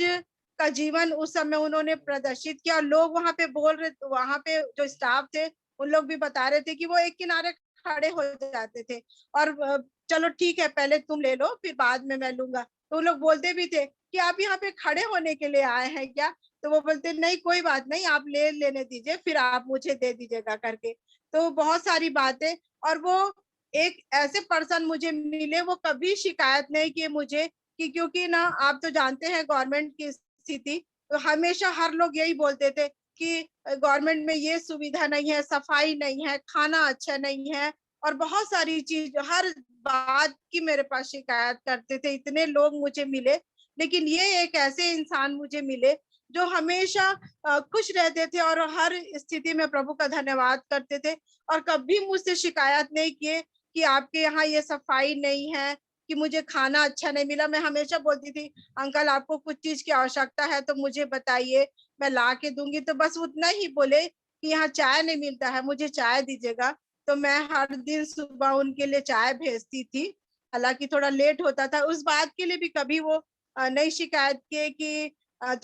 का जीवन उस समय उन्होंने प्रदर्शित किया। लोग वहां पे बोल रहे, वहां पे जो स्टाफ थे उन लोग भी बता रहे थे कि वो एक किनारे खड़े हो जाते थे और चलो ठीक है पहले तुम ले लो फिर बाद में मैं लूंगा। तो लोग बोलते भी थे कि आप यहाँ पे खड़े होने के लिए आए हैं क्या? तो वो बोलते नहीं कोई बात नहीं, आप लेने दीजिए फिर आप मुझे दे दीजिएगा करके। तो बहुत सारी बातें। और वो एक ऐसे पर्सन मुझे मिले, वो कभी शिकायत नहीं किए मुझे कि, क्योंकि ना आप तो जानते हैं गवर्नमेंट की स्थिति, तो हमेशा हर लोग यही बोलते थे कि गवर्नमेंट में ये सुविधा नहीं है, सफाई नहीं है, खाना अच्छा नहीं है और बहुत सारी चीज, हर बात की मेरे पास शिकायत करते थे। इतने लोग मुझे मिले, लेकिन ये एक ऐसे इंसान मुझे मिले जो हमेशा खुश रहते थे और हर स्थिति में प्रभु का धन्यवाद करते थे और कभी मुझसे शिकायत नहीं किए कि आपके यहाँ ये सफाई नहीं है, कि मुझे खाना अच्छा नहीं मिला। मैं हमेशा बोलती थी अंकल आपको कुछ चीज की आवश्यकता है तो मुझे बताइए, मैं ला के दूंगी, तो बस उतना ही बोले कि यहाँ चाय नहीं मिलता है, मुझे चाय दीजिएगा। तो मैं हर दिन सुबह उनके लिए चाय भेजती थी, हालांकि थोड़ा लेट होता था। उस बात के लिए भी कभी वो नहीं शिकायत किए कि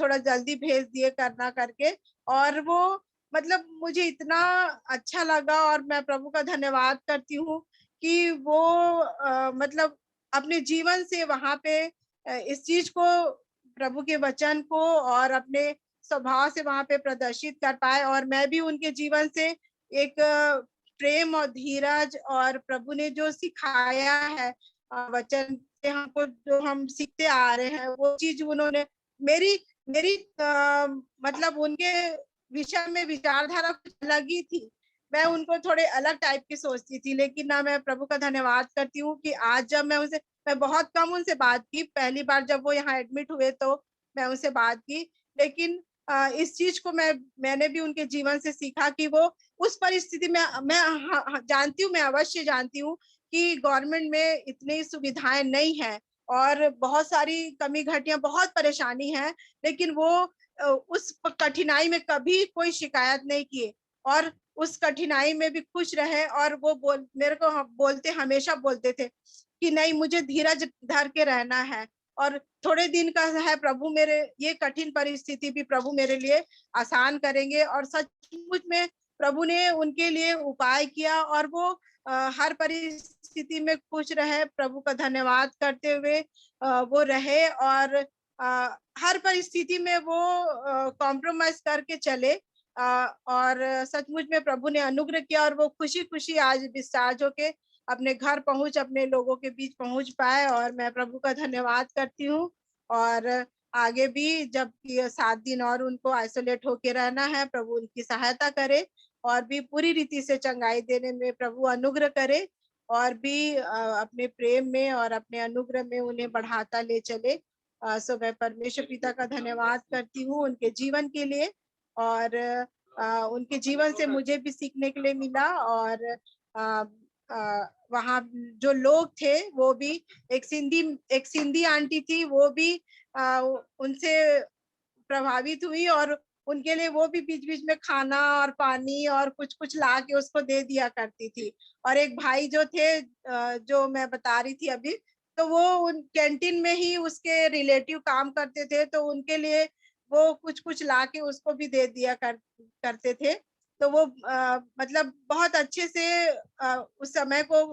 थोड़ा जल्दी भेज दिए करना करके। और वो मतलब मुझे इतना अच्छा लगा, और मैं प्रभु का धन्यवाद करती हूँ कि वो मतलब अपने जीवन से वहां पे इस चीज को, प्रभु के वचन को और अपने स्वभाव से वहां पे प्रदर्शित कर पाए। और मैं भी उनके जीवन से एक प्रेम और धीरज और प्रभु ने जो सिखाया है वचन से हमको, जो हम सीखते आ रहे हैं, वो चीज उन्होंने मेरी मेरी मतलब उनके विषय में विचारधारा कुछ अलग ही थी। मैं उनको थोड़े अलग टाइप की सोचती थी, लेकिन ना मैं प्रभु का धन्यवाद करती हूँ कि आज जब मैं बहुत कम उनसे बात की। पहली बार जब वो यहाँ एडमिट हुए तो मैं उनसे बात की, लेकिन इस चीज को मैंने भी उनके जीवन से सीखा कि वो उस परिस्थिति में, मैं जानती हूँ, मैं अवश्य जानती हूँ कि गवर्नमेंट में इतनी सुविधाएं नहीं है और बहुत सारी कमी घटियां, बहुत परेशानी है, लेकिन वो उस कठिनाई में कभी कोई शिकायत नहीं किए और उस कठिनाई में भी खुश रहे। और वो मेरे को बोलते, हमेशा बोलते थे कि नहीं, मुझे धीरज धर के रहना है और थोड़े दिन का है प्रभु, मेरे ये कठिन परिस्थिति भी प्रभु मेरे लिए आसान करेंगे। और सचमुच में प्रभु ने उनके लिए उपाय किया और वो हर परिस्थिति में खुश रहे, प्रभु का धन्यवाद करते हुए वो रहे। और हर परिस्थिति में वो कॉम्प्रोमाइज करके चले और सचमुच में प्रभु ने अनुग्रह किया और वो खुशी खुशी आज डिस्चार्ज होके अपने घर पहुंच, अपने लोगों के बीच पहुंच पाए। और मैं प्रभु का धन्यवाद करती हूँ। और आगे भी जब 7 दिन और उनको आइसोलेट होके रहना है, प्रभु उनकी सहायता करे और भी पूरी रीति से चंगाई देने में प्रभु अनुग्रह करे और भी अपने प्रेम में और अपने अनुग्रह में उन्हें बढ़ाता ले चले। सो मैं परमेश्वर पिता का धन्यवाद करती हूँ उनके जीवन के लिए। और उनके जीवन से मुझे भी सीखने के लिए मिला। और वहाँ जो लोग थे वो भी, एक सिंधी आंटी थी, वो भी उनसे प्रभावित हुई और उनके लिए वो भी बीच बीच में खाना और पानी और कुछ कुछ ला के उसको दे दिया करती थी। और एक भाई जो थे, जो मैं बता रही थी अभी, तो वो उन कैंटीन में ही उसके रिलेटिव काम करते थे, तो उनके लिए वो कुछ कुछ ला के उसको भी दे दिया करते थे। तो वो मतलब बहुत अच्छे से उस समय को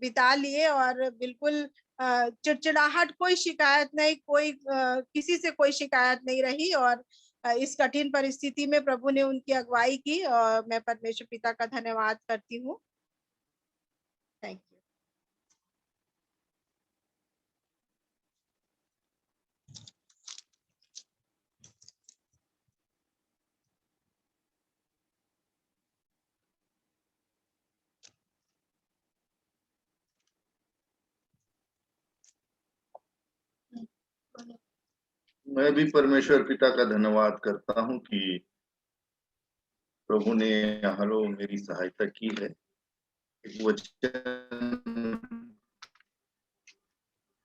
बिता लिए और बिल्कुल चिड़चिड़ाहट, कोई शिकायत नहीं, कोई किसी से कोई शिकायत नहीं रही। और इस कठिन परिस्थिति में प्रभु ने उनकी अगुवाई की और मैं परमेश्वर पिता का धन्यवाद करती हूँ। Thank you. मैं भी परमेश्वर पिता का धन्यवाद करता हूँ कि प्रभु ने यहाँ लो मेरी सहायता की है। एक वचन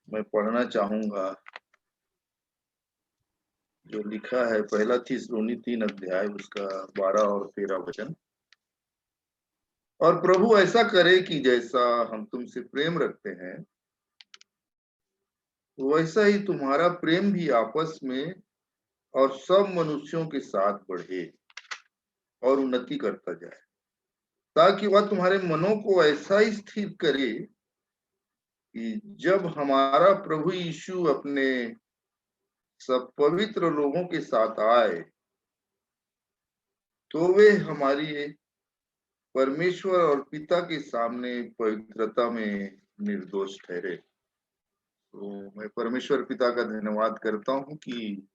मैं पढ़ना चाहूंगा जो लिखा है, पहला थिस्सलुनी 3 अध्याय उसका 12 और 13 वचन। और प्रभु ऐसा करे कि जैसा हम तुमसे प्रेम रखते हैं वैसा ही तुम्हारा प्रेम भी आपस में और सब मनुष्यों के साथ बढ़े और उन्नति करता जाए, ताकि वह तुम्हारे मनों को ऐसा ही स्थिर करे कि जब हमारा प्रभु यीशु अपने सब पवित्र लोगों के साथ आए तो वे हमारी परमेश्वर और पिता के सामने पवित्रता में निर्दोष ठहरे। तो मैं परमेश्वर पिता का धन्यवाद करता हूँ कि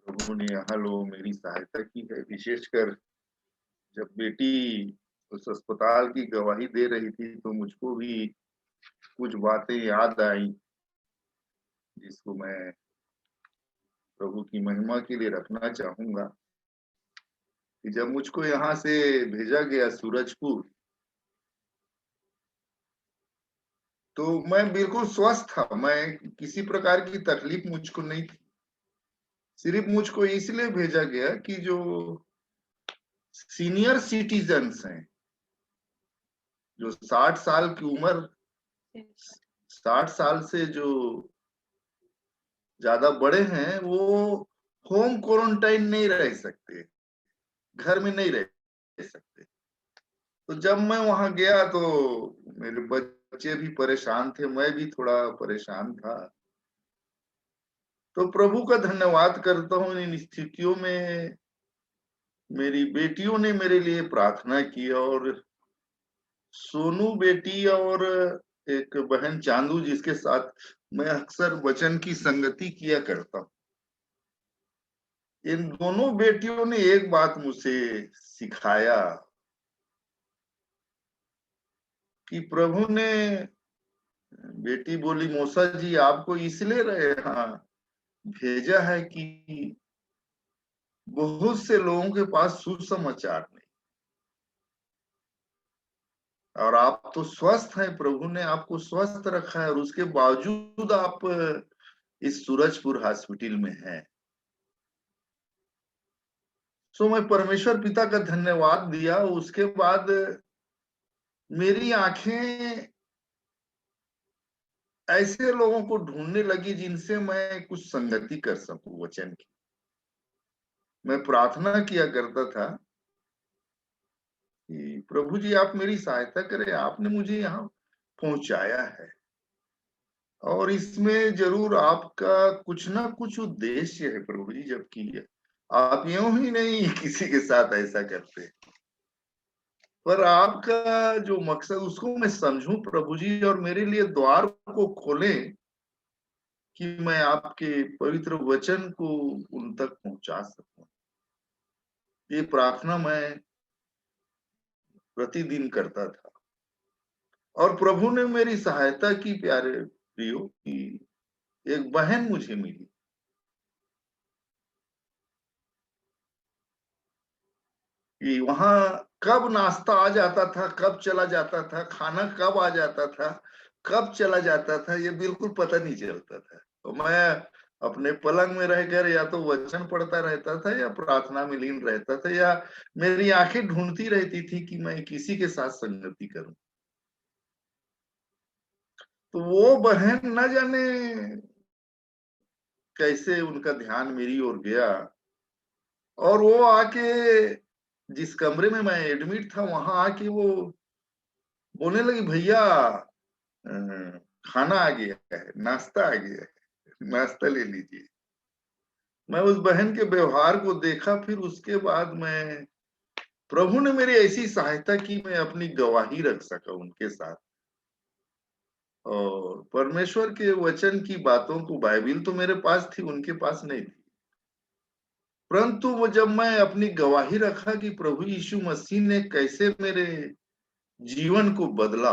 प्रभु ने यहाँ लो मेरी सहायता की है। विशेषकर जब बेटी उस अस्पताल की गवाही दे रही थी तो मुझको भी कुछ बातें याद आई जिसको मैं प्रभु की महिमा के लिए रखना चाहूंगा। कि जब मुझको यहाँ से भेजा गया सूरजपुर तो मैं बिल्कुल स्वस्थ था, मैं किसी प्रकार की तकलीफ मुझको नहीं थी। सिर्फ मुझको इसलिए भेजा गया कि जो सीनियर सिटीजन्स हैं, जो 60 साल की उम्र, 60 साल से जो ज्यादा बड़े हैं, वो होम क्वारंटाइन नहीं रह सकते, घर में नहीं रह सकते। तो जब मैं वहां गया तो मेरे बच्चे भी परेशान थे, मैं भी थोड़ा परेशान था। तो प्रभु का धन्यवाद करता हूँ, इन स्थितियों में मेरी बेटियों ने मेरे लिए प्रार्थना की, और सोनू बेटी और एक बहन चांदू, जिसके साथ मैं अक्सर वचन की संगति किया करता हूँ, इन दोनों बेटियों ने एक बात मुझसे सिखाया कि प्रभु ने, बेटी बोली, मौसा जी आपको इसलिए यहाँ भेजा है कि बहुत से लोगों के पास सुसमाचार नहीं, और आप तो स्वस्थ हैं, प्रभु ने आपको स्वस्थ रखा है, और उसके बावजूद आप इस सूरजपुर हॉस्पिटल में हैं। सो मैं परमेश्वर पिता का धन्यवाद दिया। उसके बाद मेरी आंखें ऐसे लोगों को ढूंढने लगी जिनसे मैं कुछ संगति कर सकूं वचन की। मैं प्रार्थना किया करता था कि प्रभु जी आप मेरी सहायता करें, आपने मुझे यहाँ पहुंचाया है, और इसमें जरूर आपका कुछ ना कुछ उद्देश्य है प्रभु जी, जबकि आप यूं ही नहीं किसी के साथ ऐसा करते, पर आपका जो मकसद उसको मैं समझूं प्रभु जी, और मेरे लिए द्वार को खोलें कि मैं आपके पवित्र वचन को उन तक पहुंचा सकूं। ये प्रार्थना मैं प्रतिदिन करता था, और प्रभु ने मेरी सहायता की। प्यारे प्रियो, की एक बहन मुझे मिली, कि वहां कब नाश्ता आ जाता था, कब चला जाता था, खाना कब आ जाता था, कब चला जाता था, ये बिल्कुल पता नहीं चलता था। तो मैं अपने पलंग में रहकर या तो वचन पढ़ता रहता था, या प्रार्थना में लीन रहता था, या मेरी आंखें ढूंढती रहती थी कि मैं किसी के साथ संगति करूं। तो वो बहन न जाने कैसे उनका ध्यान मेरी ओर गया, और वो आके, जिस कमरे में मैं एडमिट था, वहां आके वो बोलने लगी, भैया खाना आ गया है, नाश्ता आ गया है, नाश्ता ले लीजिए। मैं उस बहन के व्यवहार को देखा, फिर उसके बाद मैं, प्रभु ने मेरी ऐसी सहायता की, मैं अपनी गवाही रख सका उनके साथ, और परमेश्वर के वचन की बातों को, बाइबिल तो मेरे पास थी, उनके पास नहीं थी, परंतु वो जब मैं अपनी गवाही रखा कि प्रभु यीशु मसीह ने कैसे मेरे जीवन को बदला,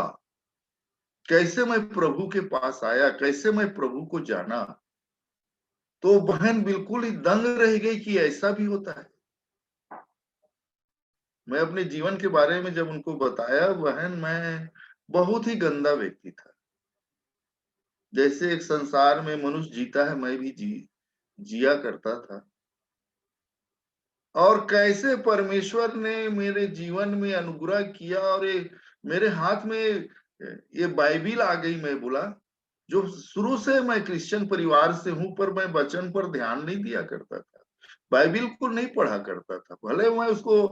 कैसे मैं प्रभु के पास आया, कैसे मैं प्रभु को जाना, तो बहन बिल्कुल ही दंग रह गई कि ऐसा भी होता है। मैं अपने जीवन के बारे में जब उनको बताया, बहन मैं बहुत ही गंदा व्यक्ति था, जैसे एक संसार में मनुष्य जीता है मैं भी जिया करता था, और कैसे परमेश्वर ने मेरे जीवन में अनुग्रह किया, और मेरे हाथ में ये बाइबिल आ गई। मैं बोला, जो शुरू से मैं क्रिश्चियन परिवार से हूं, पर मैं वचन पर ध्यान नहीं दिया करता था, बाइबिल को नहीं पढ़ा करता था, भले मैं उसको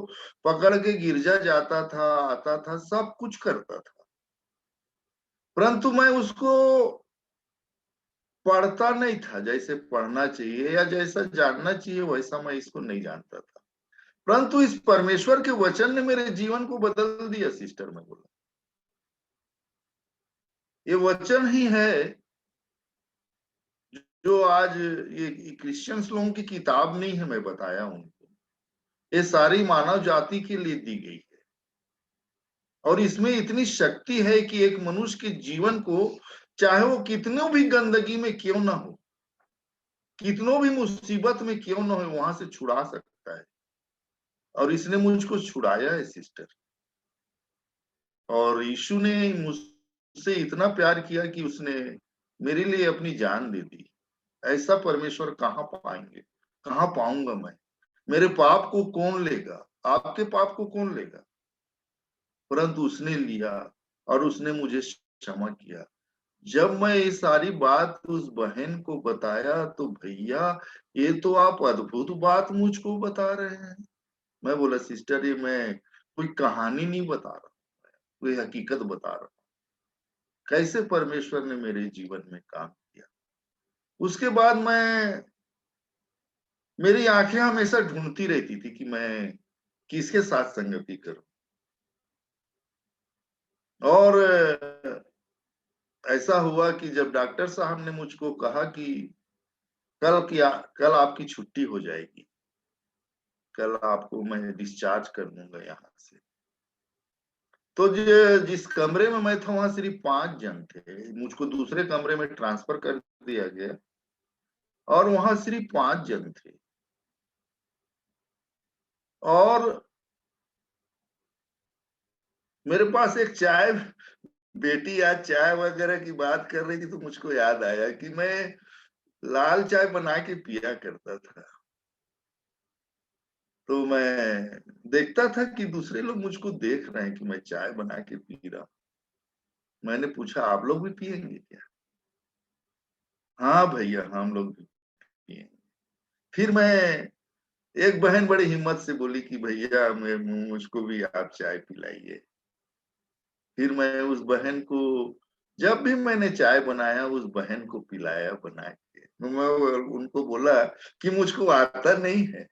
पकड़ के गिरजा जाता था, आता था, सब कुछ करता था, परंतु मैं उसको पढ़ता नहीं था जैसे पढ़ना चाहिए, या जैसा जानना चाहिए वैसा मैं इसको नहीं जानता था। परंतु इस परमेश्वर के वचन ने मेरे जीवन को बदल दिया सिस्टर। मैं बोला, ये वचन ही है जो आज, ये क्रिश्चियंस लोगों की किताब नहीं है, मैं बताया उनको, ये सारी मानव जाति के लिए दी गई है, और इसमें इतनी शक्ति है कि एक मनुष्य के जीवन को, चाहे वो कितनों भी गंदगी में क्यों ना हो, कितनों भी मुसीबत में क्यों ना हो, वहां से छुड़ा सकता है, और इसने मुझको छुड़ाया है सिस्टर। और यीशु ने मुझसे इतना प्यार किया कि उसने मेरे लिए अपनी जान दे दी। ऐसा परमेश्वर कहाँ पाएंगे। कहाँ पाऊंगा मैं? मेरे पाप को कौन लेगा? आपके पाप को कौन लेगा? परंतु उसने लिया और उसने मुझे क्षमा किया। जब मैं ये सारी बात उस बहन को बताया तो भैया ये तो आप अद्भुत बात मुझको बता रहे हैं। मैं बोला सिस्टर ये मैं कोई कहानी नहीं बता रहा, कोई हकीकत बता रहा हूँ, कैसे परमेश्वर ने मेरे जीवन में काम किया। उसके बाद मेरी आंखें हमेशा ढूंढती रहती थी कि मैं किसके साथ संगति करूं। और ऐसा हुआ कि जब डॉक्टर साहब ने मुझको कहा कि कल आपकी छुट्टी हो जाएगी, कल आपको मैं डिस्चार्ज कर दूंगा यहाँ से, तो जिस कमरे में मैं था वहां सिर्फ 5 जन थे। मुझको दूसरे कमरे में ट्रांसफर कर दिया गया और वहां सिर्फ 5 जन थे। और मेरे पास एक बेटी आज चाय वगैरह की बात कर रही थी तो मुझको याद आया कि मैं लाल चाय बना के पिया करता था। तो मैं देखता था कि दूसरे लोग मुझको देख रहे हैं कि मैं चाय बना के पी रहा हूं। मैंने पूछा आप लोग भी पियेंगे क्या? हाँ भैया हम लोग भी पियेंगे। फिर मैं एक बहन बड़ी हिम्मत से बोली कि भैया मुझको भी आप चाय पिलाइए। फिर मैं उस बहन को जब भी मैंने चाय बनाया उस बहन को पिलाया बना के। मैं उनको बोला कि मुझको आता नहीं है,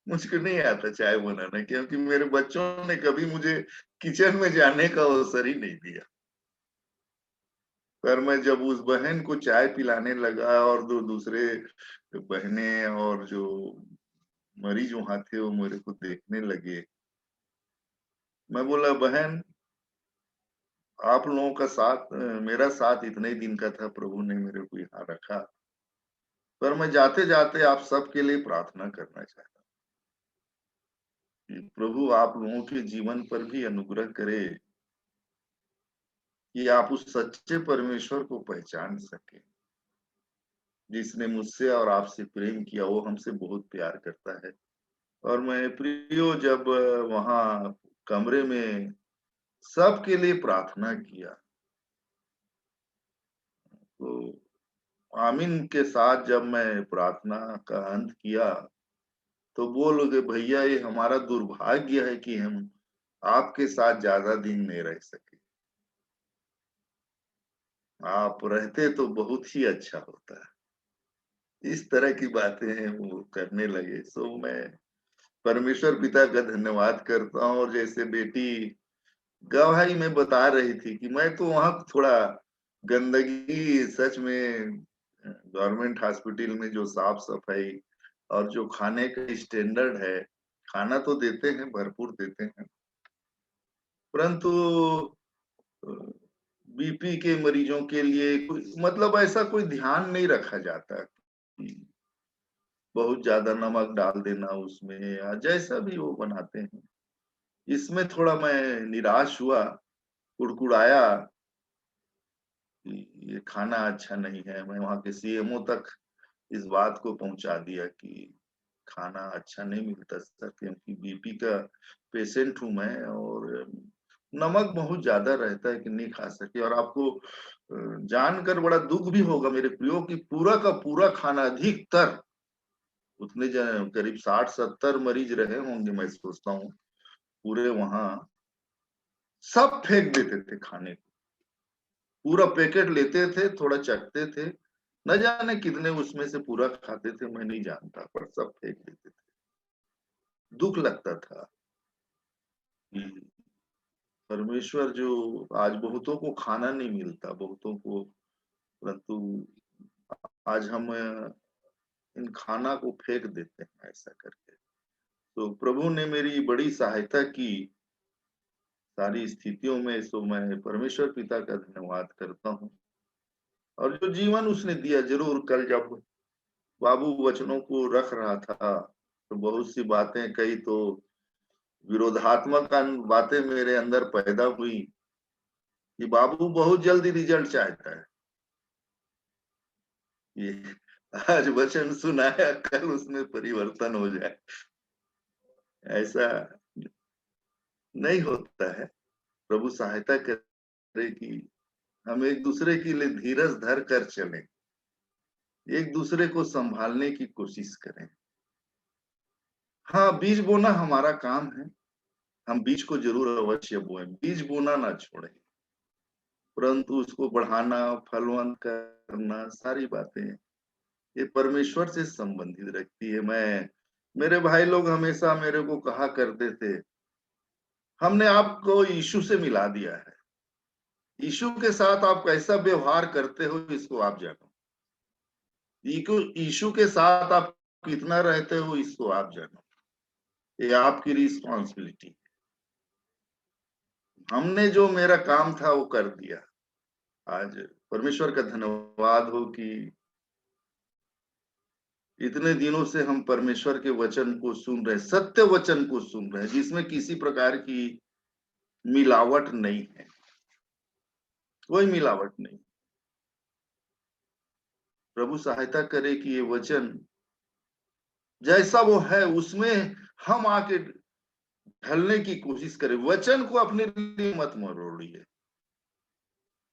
मुझको नहीं आता चाय बनाना, क्योंकि मेरे बच्चों ने कभी मुझे किचन में जाने का अवसर ही नहीं दिया। पर मैं जब उस बहन को चाय पिलाने लगा और दूसरे बहनें और जो मरीज वहां थे वो मेरे को देखने लगे। मैं बोला बहन आप लोगों का साथ, मेरा साथ इतने दिन का था, प्रभु ने मेरे को यहाँ रखा, पर मैं जाते जाते आप सबके लिए प्रार्थना करना चाहता हूँ कि प्रभु आप लोगों के जीवन पर भी अनुग्रह करे कि आप उस सच्चे परमेश्वर को पहचान सके जिसने मुझसे और आपसे प्रेम किया। वो हमसे बहुत प्यार करता है। और मैं प्रियो जब वहां कमरे में सबके लिए प्रार्थना किया तो आमीन के साथ जब मैं प्रार्थना का अंत किया तो बोल गए भैया ये हमारा दुर्भाग्य है कि हम आपके साथ ज्यादा दिन नहीं रह सके, आप रहते तो बहुत ही अच्छा होता। इस तरह की बातें हैं वो करने लगे। सो मैं परमेश्वर पिता का धन्यवाद करता हूँ। और जैसे बेटी गवाही में बता रही थी कि मैं तो वहां थोड़ा गंदगी, सच में गवर्नमेंट हॉस्पिटल में जो साफ सफाई और जो खाने का स्टैंडर्ड है, खाना तो देते हैं, भरपूर देते हैं, परंतु बीपी के मरीजों के लिए कोई मतलब ऐसा कोई ध्यान नहीं रखा जाता कि बहुत ज्यादा नमक डाल देना उसमें या जैसा भी वो बनाते हैं। इसमें थोड़ा मैं निराश हुआ, कुड़कुड़ाया कि ये खाना अच्छा नहीं है। मैं वहां के सीएमओ तक इस बात को पहुंचा दिया कि खाना अच्छा नहीं मिलता सर, क्योंकि बीपी का पेशेंट हूं मैं और नमक बहुत ज्यादा रहता है कि नहीं खा सके। और आपको जानकर बड़ा दुख भी होगा मेरे प्रियो कि पूरा का पूरा खाना अधिकतर उतने करीब 60-70 मरीज रहे होंगे मैं सोचता हूँ पूरे वहां, सब फेंक देते थे खाने को। पूरा पैकेट लेते थे, थोड़ा चखते थे, न जाने कितने उसमें से पूरा खाते थे मैं नहीं जानता, पर सब फेंक देते थे। दुख लगता था कि परमेश्वर जो आज बहुतों को खाना नहीं मिलता, बहुतों को, परंतु आज हम इन खाना को फेंक देते हैं ऐसा करके। तो प्रभु ने मेरी बड़ी सहायता की सारी स्थितियों में। सो मैं परमेश्वर पिता का धन्यवाद करता हूँ। और जो जीवन उसने दिया, जरूर कल जब बाबू वचनों को रख रहा था तो बहुत सी बातें कही तो विरोधात्मक बातें मेरे अंदर पैदा हुई कि बाबू बहुत जल्दी रिजल्ट चाहता है। ये आज वचन सुनाया, कल उसमें परिवर्तन हो जाए, ऐसा नहीं होता है। प्रभु सहायता करे कि हम एक दूसरे के लिए धीरज धर कर चलें, एक दूसरे को संभालने की कोशिश करें। हाँ, बीज बोना हमारा काम है, हम बीज को जरूर अवश्य बोएं, बीज बोना ना छोड़ें, परंतु उसको बढ़ाना, फलवंत करना, सारी बातें ये परमेश्वर से संबंधित रखती है। मेरे भाई लोग हमेशा मेरे को कहा करते थे, हमने आपको यीशु से मिला दिया है, यीशु के साथ आप कैसा व्यवहार करते हो इसको आप जानो, यीशु के साथ आप कितना रहते हो इसको आप जानो, ये आपकी रिस्पॉन्सिबिलिटी है। हमने जो मेरा काम था वो कर दिया। आज परमेश्वर का धन्यवाद हो कि इतने दिनों से हम परमेश्वर के वचन को सुन रहे, सत्य वचन को सुन रहे हैं, जिसमें किसी प्रकार की मिलावट नहीं है, कोई मिलावट नहीं। प्रभु सहायता करे कि ये वचन जैसा वो है उसमें हम आके ढलने की कोशिश करें। वचन को अपने लिए मत मरोड़िए,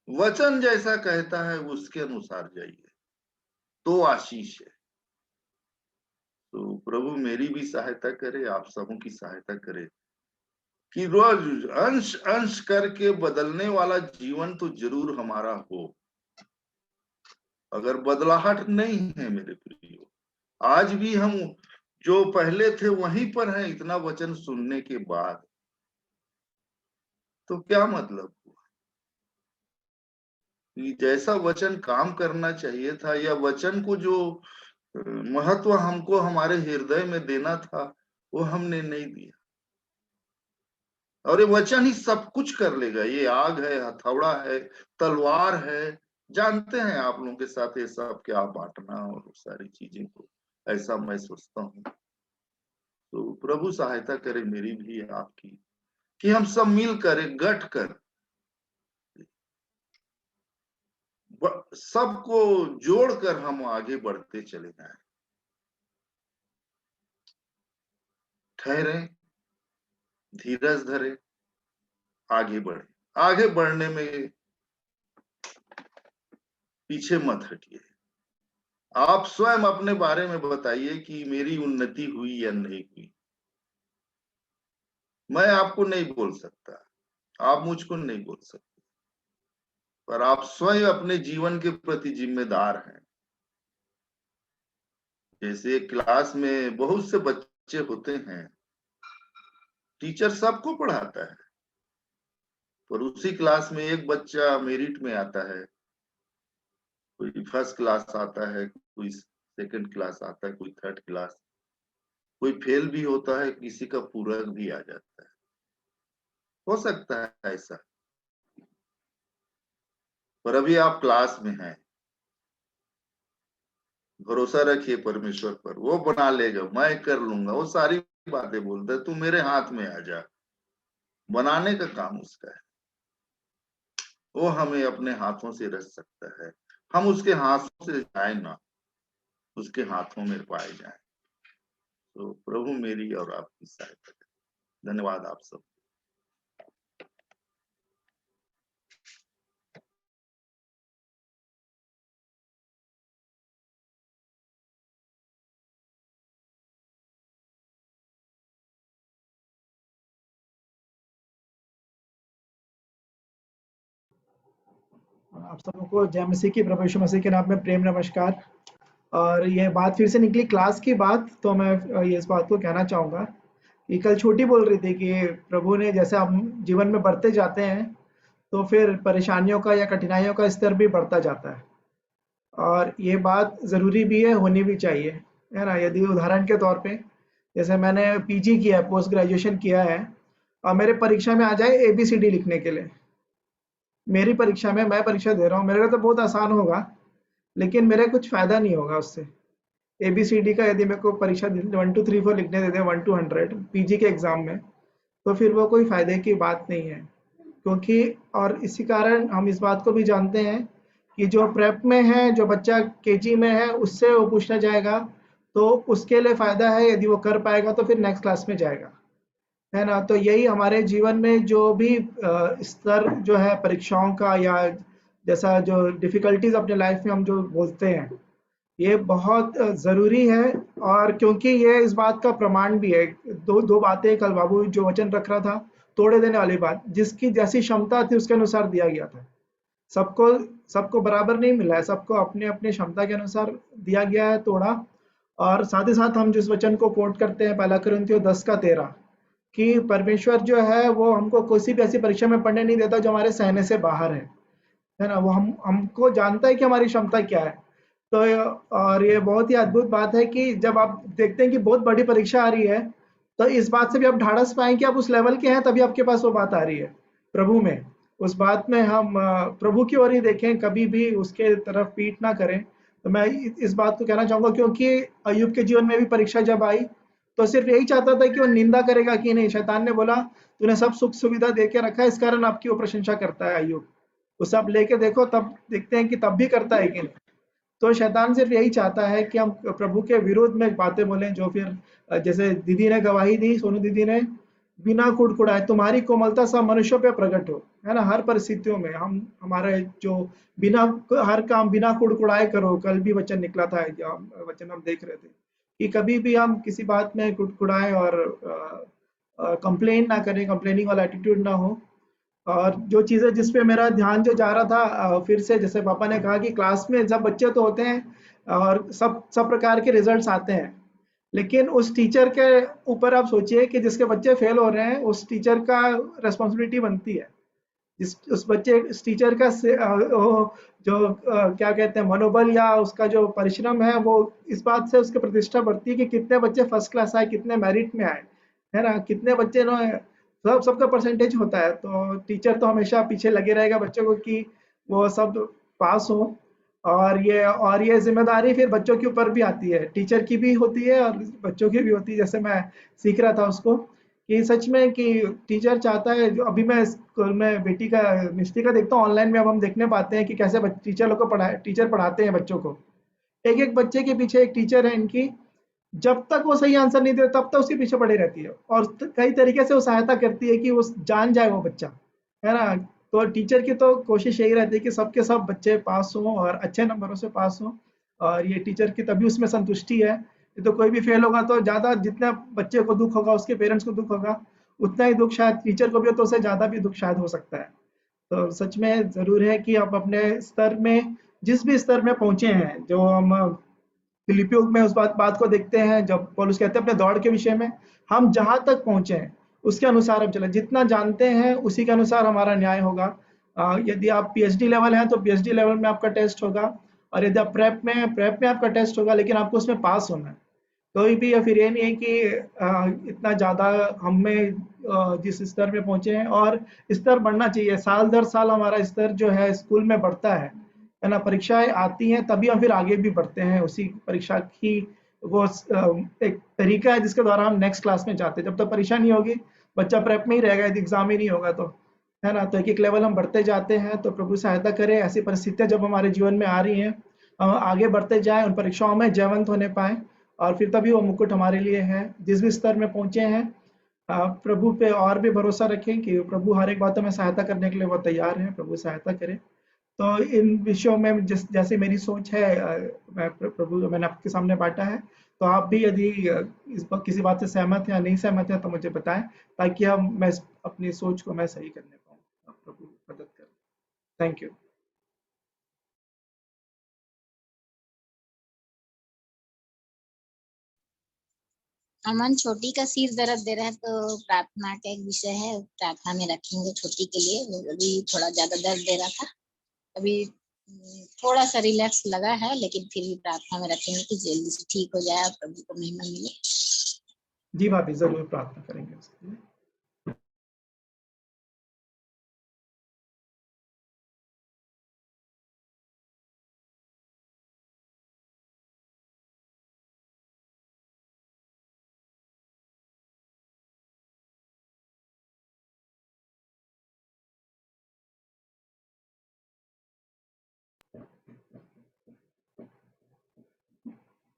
वचन जैसा कहता है उसके अनुसार जाइए, तो आशीष है। तो प्रभु मेरी भी सहायता करे, आप सबों की सहायता करे कि रोज अंश अंश करके बदलने वाला जीवन तो जरूर हमारा हो। अगर बदलाहट नहीं है मेरे प्रियो, आज भी हम जो पहले थे वहीं पर हैं, इतना वचन सुनने के बाद, तो क्या मतलब हुआ? कि जैसा वचन काम करना चाहिए था, या वचन को जो महत्व हमको हमारे हृदय में देना था वो हमने नहीं दिया। और ये वचन ही सब कुछ कर लेगा, ये आग है, हथौड़ा है, तलवार है, जानते हैं आप लोगों के साथ ये सब क्या बांटना और सारी चीजें को, ऐसा मैं सोचता हूँ। तो प्रभु सहायता करे मेरी भी आपकी, कि हम सब मिल कर गठ कर सबको जोड़कर हम आगे बढ़ते चले जाएं। ठहरे, धीरज धरे, आगे बढ़े। आगे बढ़ने में पीछे मत हटिए। आप स्वयं अपने बारे में बताइए कि मेरी उन्नति हुई या नहीं हुई। मैं आपको नहीं बोल सकता, आप मुझको नहीं बोल सकते, पर आप स्वयं अपने जीवन के प्रति जिम्मेदार हैं। जैसे क्लास में बहुत से बच्चे होते हैं, टीचर सबको पढ़ाता है, पर उसी क्लास में एक बच्चा मेरिट में आता है, कोई फर्स्ट क्लास आता है, कोई सेकंड क्लास आता है, कोई थर्ड क्लास, कोई फेल भी होता है, किसी का पूरक भी आ जाता है। हो सकता है ऐसा, पर अभी आप क्लास में हैं, भरोसा रखिए परमेश्वर पर, वो बना लेगा, मैं कर लूंगा, वो सारी बातें बोलता है, तू मेरे हाथ में आ जा। बनाने का काम उसका है, वो हमें अपने हाथों से रच सकता है, हम उसके हाथों से जाए ना, उसके हाथों में पाए जाए। तो प्रभु मेरी और आपकी सहायता करें। धन्यवाद आप सब। आप सबको जय मसीह की, प्रभु यीशु मसीह के नाम में प्रेम नमस्कार। और ये बात फिर से निकली क्लास की बात, तो मैं ये इस बात को कहना चाहूँगा कि कल छोटी बोल रही थी कि प्रभु ने जैसे हम जीवन में बढ़ते जाते हैं तो फिर परेशानियों का या कठिनाइयों का स्तर भी बढ़ता जाता है, और ये बात ज़रूरी भी है, होनी भी चाहिए, है ना। यदि उदाहरण के तौर पे जैसे मैंने पीजी किया है, पोस्ट ग्रेजुएशन किया है, और मेरे परीक्षा में आ जाए ABCD लिखने के लिए, मेरी परीक्षा में, मैं परीक्षा दे रहा हूँ, मेरे लिए तो बहुत आसान होगा, लेकिन मेरा कुछ फ़ायदा नहीं होगा उससे। ABCD का यदि मेरे को परीक्षा 1 2 3 4 लिखने दे दे 1 to 100 पीजी के एग्ज़ाम में, तो फिर वो कोई फ़ायदे की बात नहीं है। क्योंकि और इसी कारण हम इस बात को भी जानते हैं कि जो प्रेप में है, जो बच्चा केजी में है, उससे वो पूछना जाएगा, तो उसके लिए फ़ायदा है, यदि वो कर पाएगा तो फिर नेक्स्ट क्लास में जाएगा, है ना? तो यही हमारे जीवन में जो भी स्तर जो है परीक्षाओं का, या जैसा जो डिफ़िकल्टीज़ अपने लाइफ़ में हम जो बोलते हैं, ये बहुत ज़रूरी है। और क्योंकि ये इस बात का प्रमाण भी है, दो बातें कल बाबू जो वचन रख रहा था, तोड़े देने वाली बात, जिसकी जैसी क्षमता थी उसके अनुसार दिया गया था। सबको सबको बराबर नहीं मिला है, सबको अपने-अपने क्षमता के अनुसार दिया गया है तोड़ा। और साथ ही साथ हम जिस वचन को कोट करते हैं, पहला कुरिन्थियों 10:13, कि परमेश्वर जो है वो हमको किसी भी ऐसी परीक्षा में पढ़ने नहीं देता जो हमारे सहने से बाहर है ना? वो हमको जानता है कि हमारी क्षमता क्या है। तो और ये बहुत ही अद्भुत बात है कि जब आप देखते हैं कि बहुत बड़ी परीक्षा आ रही है, तो इस बात से भी आप ढाढ़स पाएँ कि आप उस लेवल के हैं, तभी आपके पास वो बात आ रही है, प्रभु में। उस बात में हम प्रभु की ओर ही देखें, कभी भी उसके तरफ पीठ ना करें। तो मैं इस बात को कहना चाहूँगा, क्योंकि अय्यूब के जीवन में भी परीक्षा जब आई, तो सिर्फ़ यही चाहता था कि वो निंदा करेगा कि नहीं। शैतान ने बोला, "तूने सब सुख-सुविधा दे के रखा है, इस कारण आपकी वो प्रशंसा करता है अय्यूब। वो सब लेके देखो, तब देखते हैं कि तब भी करता है कि नहीं।" तो शैतान सिर्फ यही चाहता है कि हम प्रभु के विरोध में बातें बोलें, जो फिर जैसे दीदी ने गवाही दी, सोनू दीदी ने, बिना कुड़कुड़ाए तुम्हारी कोमलता सब मनुष्यों पे प्रकट हो, है ना? हर परिस्थितियों में हम हमारे जो बिना हर काम बिना कुड़कुड़ाए करो, कल भी वचन निकला था, वचन हम देख रहे थे कि कभी भी हम किसी बात में कुड़कुड़ाए और कंप्लेन ना करें, कंप्लेनिंग वाला एटीट्यूड ना हो। और जो चीज़ें जिस पे मेरा ध्यान जो जा रहा था, फिर से जैसे पापा ने कहा कि क्लास में सब बच्चे तो होते हैं और सब सब प्रकार के रिजल्ट्स आते हैं, लेकिन उस टीचर के ऊपर आप सोचिए कि जिसके बच्चे फेल हो रहे हैं, उस टीचर का रिस्पॉन्सिबिलिटी बनती है। उस बच्चे उस टीचर का वो जो क्या कहते हैं मनोबल, या उसका जो परिश्रम है, वो इस बात से उसकी प्रतिष्ठा बढ़ती है कि कितने बच्चे फर्स्ट क्लास आए, कितने मेरिट में आए, है ना? कितने बच्चे ने सबका परसेंटेज होता है, तो टीचर तो हमेशा पीछे लगे रहेगा बच्चों को कि वो सब पास हो। और ये ज़िम्मेदारी फिर बच्चों के ऊपर भी आती है, टीचर की भी होती है और बच्चों की भी होती है। जैसे मैं सीख रहा था उसको कि सच में कि टीचर चाहता है, जो अभी मैं स्कूल में बेटी का मिस्टी का देखता हूँ, ऑनलाइन में अब हम देखने पाते हैं कि कैसे टीचर लोग को टीचर पढ़ाते हैं बच्चों को। एक-एक बच्चे के पीछे एक टीचर है इनकी, जब तक वो सही आंसर नहीं दे तब तक उसके पीछे पड़ी रहती है, और कई तरीके से वो सहायता करती है कि वो जान जाए वो बच्चा, है ना? तो टीचर की तो कोशिश यही रहती है कि सबके सब बच्चे पास हों और अच्छे नंबरों से पास हों, और ये टीचर की तभी उसमें संतुष्टि है। नहीं तो कोई भी फेल होगा तो ज़्यादा, जितना बच्चे को दुख होगा उसके पेरेंट्स को दुख होगा, उतना ही दुख शायद टीचर को भी हो, तो उससे ज़्यादा भी दुख शायद हो सकता है। तो सच में ज़रूर है कि आप अपने स्तर में, जिस भी स्तर में पहुँचे हैं, जो हम फिलिपियों में उस बात को देखते हैं, जब पौलुस कहते हैं अपने दौड़ के विषय में, हम जहाँ तक पहुँचे हैं, उसके अनुसार हम चलें। जितना जानते हैं, उसी के अनुसार हमारा न्याय होगा। यदि आप पीएचडी लेवल हैं, तो पीएचडी लेवल में आपका टेस्ट होगा, और यदि आप प्रेप में आपका टेस्ट होगा, लेकिन आपको उसमें पास होना है। कोई भी, या फिर ये नहीं है कि इतना ज़्यादा हम में जिस स्तर में पहुँचे हैं, और स्तर बढ़ना चाहिए। साल दर साल हमारा स्तर जो है स्कूल में बढ़ता है ना? परीक्षाएँ आती हैं तभी हम फिर आगे भी बढ़ते हैं, उसी परीक्षा की वो एक तरीका है जिसके द्वारा हम नेक्स्ट क्लास में जाते हैं। जब तक परीक्षा नहीं होगी, बच्चा प्रेप में ही रहेगा, यदि एग्ज़ाम ही नहीं होगा तो, है ना? तो एक-एक लेवल हम बढ़ते जाते हैं, तो प्रभु सहायता करे ऐसी परिस्थितियाँ जब हमारे जीवन में आ रही हैं, आगे बढ़ते जाएँ, उन परीक्षाओं में जयवंत होने पाएँ, और फिर तभी वो मुकुट हमारे लिए है। जिस भी स्तर में पहुँचे हैं, प्रभु पे और भी भरोसा रखें कि प्रभु हर एक बातों में सहायता करने के लिए वो तैयार हैं, प्रभु सहायता करें। तो इन विषयों में जैसे मेरी सोच है, मैं प्रभु मैंने आपके सामने बाँटा है, तो आप भी यदि किसी बात से सहमत हैं या नहीं सहमत हैं, तो मुझे बताएँ, ताकि मैं अपनी सोच को मैं सही करने पाऊँ। प्रभु मदद करें। Thank you. अमन, छोटी का सिर दर्द दे रहा है, तो प्रार्थना का एक विषय है, प्रार्थना में रखेंगे छोटी के लिए। वो अभी थोड़ा ज्यादा दर्द दे रहा था, अभी थोड़ा सा रिलैक्स लगा है, लेकिन फिर भी प्रार्थना में रखेंगे कि जल्दी से ठीक हो जाए और प्रभु को महिमा मिले। जी भाभी, ज़रूर प्रार्थना करेंगे उसके लिए।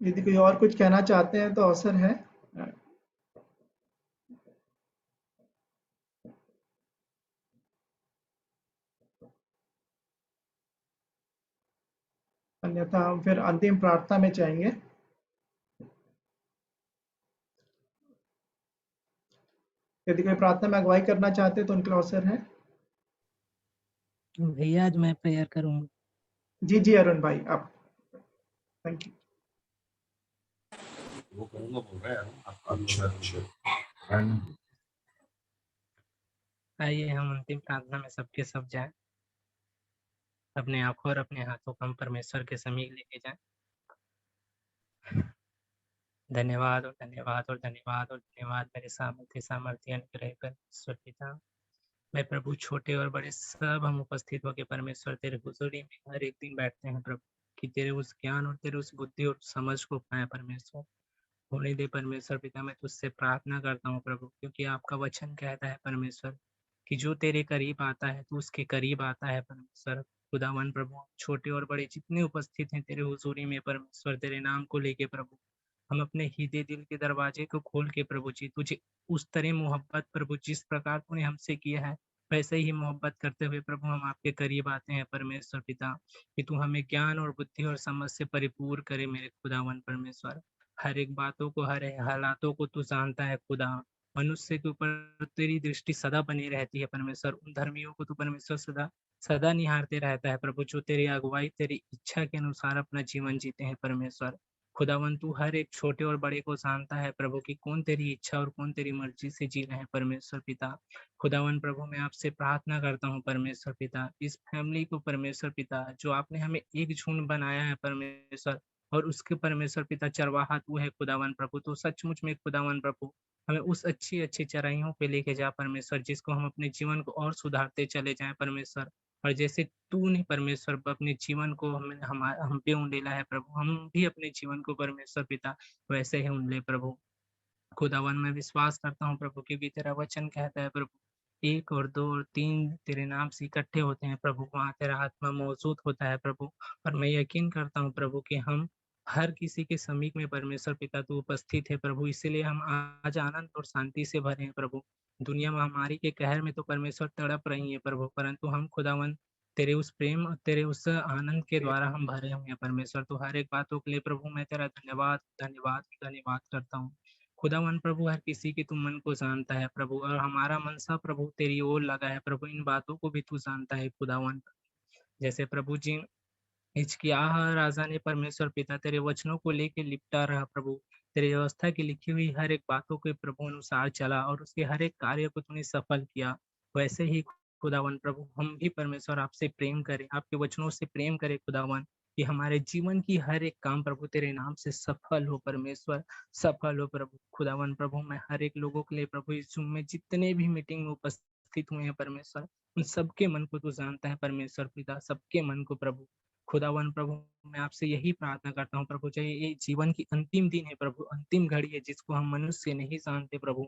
यदि कोई और कुछ कहना चाहते हैं तो अवसर है। अन्यथा हम फिर अंतिम प्रार्थना में जाएंगे। यदि कोई प्रार्थना में अगुवाई करना चाहते हैं तो उनके लिए अवसर है। भैया आज मैं प्रेयर करूंगा। जी जी अरुण भाई, आप। Thank you. वो करूंगा बोल रहा है। अच्छा। आइए हम अंतिम प्रार्थना में सबके सब जाएं। अपने आंखों और अपने हाथों को हम परमेश्वर के समीप लेके जाएं। धन्यवाद और धन्यवाद और धन्यवाद और धन्यवाद मेरे सामर्थ्य अनुग्रह परमेश्वर पिता। मैं प्रभु छोटे और बड़े सब हम उपस्थित होकर परमेश्वर तेरे हुजूरी में हर एक दिन बैठते हैं प्रभु, कि तेरे उस ज्ञान और तेरे उस बुद्धि और समझ को पाए परमेश्वर। होने दे परमेश्वर पिता, मैं तुझसे प्रार्थना करता हूँ प्रभु, क्योंकि आपका वचन कहता है परमेश्वर कि जो तेरे करीब आता है तू उसके करीब आता है परमेश्वर। खुदावन प्रभु, छोटे और बड़े जितने उपस्थित हैं तेरे हुजूरी में परमेश्वर, तेरे नाम को लेके प्रभु, हम अपने हृदय दिल के दरवाजे को खोल के प्रभु जी तुझे उस तरह मोहब्बत प्रभु जिस प्रकार तूने हमसे किया है वैसे ही मोहब्बत करते हुए प्रभु हम आपके करीब आते हैं परमेश्वर पिता, कि तू हमें ज्ञान और बुद्धि और समझ से परिपूर्ण करे मेरे खुदावन परमेश्वर। हर एक बातों को, हर एक हालातों को तू जानता है खुदा। मनुष्य के ऊपर तेरी दृष्टि सदा बनी रहती है परमेश्वर। उन धर्मियों को तू परमेश्वर सदा सदा निहारते रहता है प्रभु, जो तेरी अगुवाई तेरी इच्छा के अनुसार अपना जीवन जीते हैं परमेश्वर। खुदावन तू हर एक छोटे और बड़े को जानता है प्रभु, कि कौन तेरी इच्छा और कौन तेरी मर्जी से जी रहे हैं परमेश्वर पिता। खुदावन प्रभु, मैं आपसे प्रार्थना करता हूँ परमेश्वर पिता, इस फैमिली को परमेश्वर पिता, जो आपने हमें एक झुंड बनाया है परमेश्वर, और उसके परमेश्वर पिता चरवाहा तू है खुदावन प्रभु। तो सचमुच में खुदावन प्रभु हमें उस अच्छी अच्छी चराइयों पे लेके जा परमेश्वर, जिसको हम अपने जीवन को और सुधारते चले जाएं परमेश्वर। और जैसे तूने परमेश्वर अपने जीवन को हम पे उंडेला है प्रभु, हम भी अपने जीवन को परमेश्वर पिता वैसे ही उंडले प्रभु। खुदावन मैं विश्वास करता हूँ प्रभु, क्योंकि तेरा वचन कहता है प्रभु, 1 और 2 और 3 तेरे नाम से इकट्ठे होते हैं प्रभु, वहाँ तेरा आत्मा मौजूद होता है प्रभु। और मैं यकीन करता हूँ प्रभु कि हम हर किसी के समीप में परमेश्वर पिता तू उपस्थित है प्रभु, इसीलिए हम आज आनंद और शांति से भरे हैं प्रभु। दुनिया महामारी के कहर में तो परमेश्वर तड़प रही है प्रभु, परंतु हम खुदावन तेरे उस प्रेम और तेरे उस आनंद के द्वारा हम भरे हुए हैं परमेश्वर। तो हर एक बातों के लिए प्रभु मैं तेरा धन्यवाद धन्यवाद धन्यवाद करता हूँ खुदावन प्रभु। हर किसी के तू मन को जानता है प्रभु, और हमारा मनसा प्रभु तेरी ओर लगा है प्रभु, इन बातों को भी तू जानता है खुदावन। जैसे प्रभु जी हिजकिय्याह राजा ने परमेश्वर पिता तेरे वचनों को लेके लिपटा रहा प्रभु, तेरी व्यवस्था की लिखी हुई हर एक बातों के प्रभु अनुसार चला और उसके हर एक कार्य को तूने सफल किया, वैसे ही खुदावन प्रभु हम भी परमेश्वर आपसे प्रेम करें, आपके वचनों से प्रेम करें खुदावन, कि हमारे जीवन की हर एक काम प्रभु तेरे नाम से सफल हो परमेश्वर, सफल हो प्रभु। खुदावन प्रभु मैं हर एक लोगों के लिए प्रभु इस जूम में जितने भी मीटिंग में उपस्थित हुए हैं परमेश्वर, उन सबके मन को तू जानता है परमेश्वर पिता, सबके मन को प्रभु। खुदावन प्रभु मैं आपसे यही प्रार्थना करता हूँ प्रभु, चाहे ये जीवन की अंतिम दिन है प्रभु, अंतिम घड़ी है जिसको हम मनुष्य नहीं जानते प्रभु।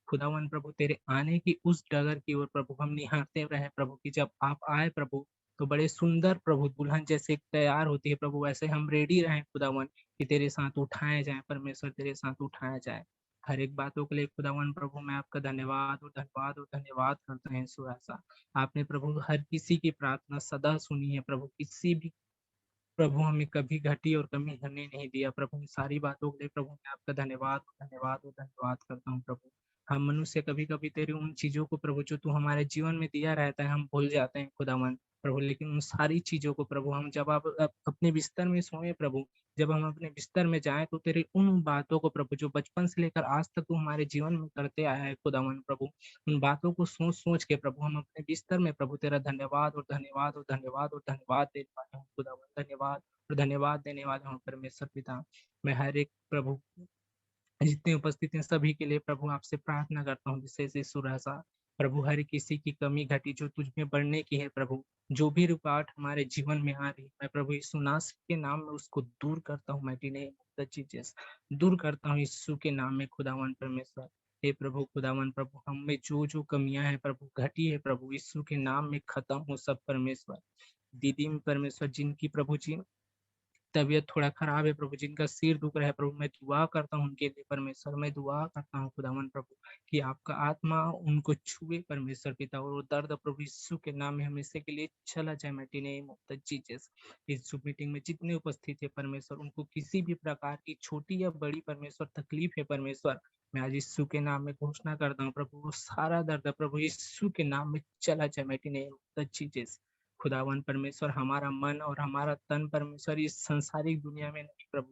खुदावन प्रभु तेरे आने की उस डगर की ओर प्रभु हम निहारते रहे प्रभु, कि जब आप आए प्रभु तो बड़े सुंदर प्रभु दुल्हन जैसे तैयार होती है प्रभु, वैसे हम रेडी रहें खुदावन, कि तेरे साथ उठाए जाए परमेश्वर, तेरे साथ उठाया जाए। हर एक बातों के लिए खुदावन प्रभु मैं आपका धन्यवाद और धन्यवाद और धन्यवाद करते हैं। ऐसा आपने प्रभु हर किसी की प्रार्थना सदा सुनी है प्रभु, किसी भी प्रभु हमें कभी घटी और कमी होने नहीं दिया प्रभु। सारी बातों के लिए प्रभु मैं आपका धन्यवाद धन्यवाद और धन्यवाद करता हूँ प्रभु। हम मनुष्य कभी कभी तेरी उन चीजों को प्रभु जो तू हमारे जीवन में दिया रहता है हम भूल जाते हैं खुदावन प्रभु, लेकिन उन सारी चीजों को प्रभु हम जब आप अपने बिस्तर में सोए प्रभु, जब हम अपने बिस्तर में जाएं तो तेरी उन बातों को प्रभु जो बचपन से लेकर आज तक तू हमारे जीवन में करते आया है खुदावन प्रभु, उन बातों को सोच सोच के प्रभु हम अपने बिस्तर में प्रभु तेरा धन्यवाद और धन्यवाद और धन्यवाद और धन्यवाद देने वाले हूँ खुदावन, धन्यवाद और धन्यवाद देने वाला हूँ परमेश्वर पिता। मैं हर एक प्रभु जितने उपस्थित हैं सभी के लिए प्रभु आपसे प्रार्थना करता हूँ, विशेष ईश्वर ऐसा प्रभु हर किसी की कमी घटी जो तुझ में बढ़ने की है प्रभु, जो भी रुकावट हमारे जीवन में आ रही है मैं प्रभु यीशु नासरी के नाम में उसको दूर करता हूँ, मैं जीसस दूर करता हूँ यीशु के नाम में खुदावन परमेश्वर। हे प्रभु खुदावन प्रभु हम में जो जो कमियां हैं प्रभु घटी है प्रभु यीशु के नाम में खत्म हो सब परमेश्वर। दीदी में परमेश्वर जिनकी प्रभु जी तबीयत थोड़ा खराब है प्रभु, जिनका सिर दुख रहा है प्रभु, मैं दुआ करता हूँ उनके लिए परमेश्वर, मैं दुआ करता हूँ खुदावन प्रभु कि आपका आत्मा उनको छुए परमेश्वर पिता, और वो दर्द प्रभु यीशु के नाम में हमेशा के लिए चला जाए मिghty name of the Jesus। इस शुभ मीटिंग में जितने उपस्थित है परमेश्वर, उनको किसी भी प्रकार की छोटी या बड़ी परमेश्वर तकलीफ है परमेश्वर, मैं आज यीशु के नाम में घोषणा करता हूँ प्रभु, वो सारा दर्द प्रभु यीशु के नाम में चला जाए mighty name of the Jesus। खुदावन परमेश्वर, हमारा मन और हमारा तन परमेश्वर इस संसारिक दुनिया में नहीं प्रभु,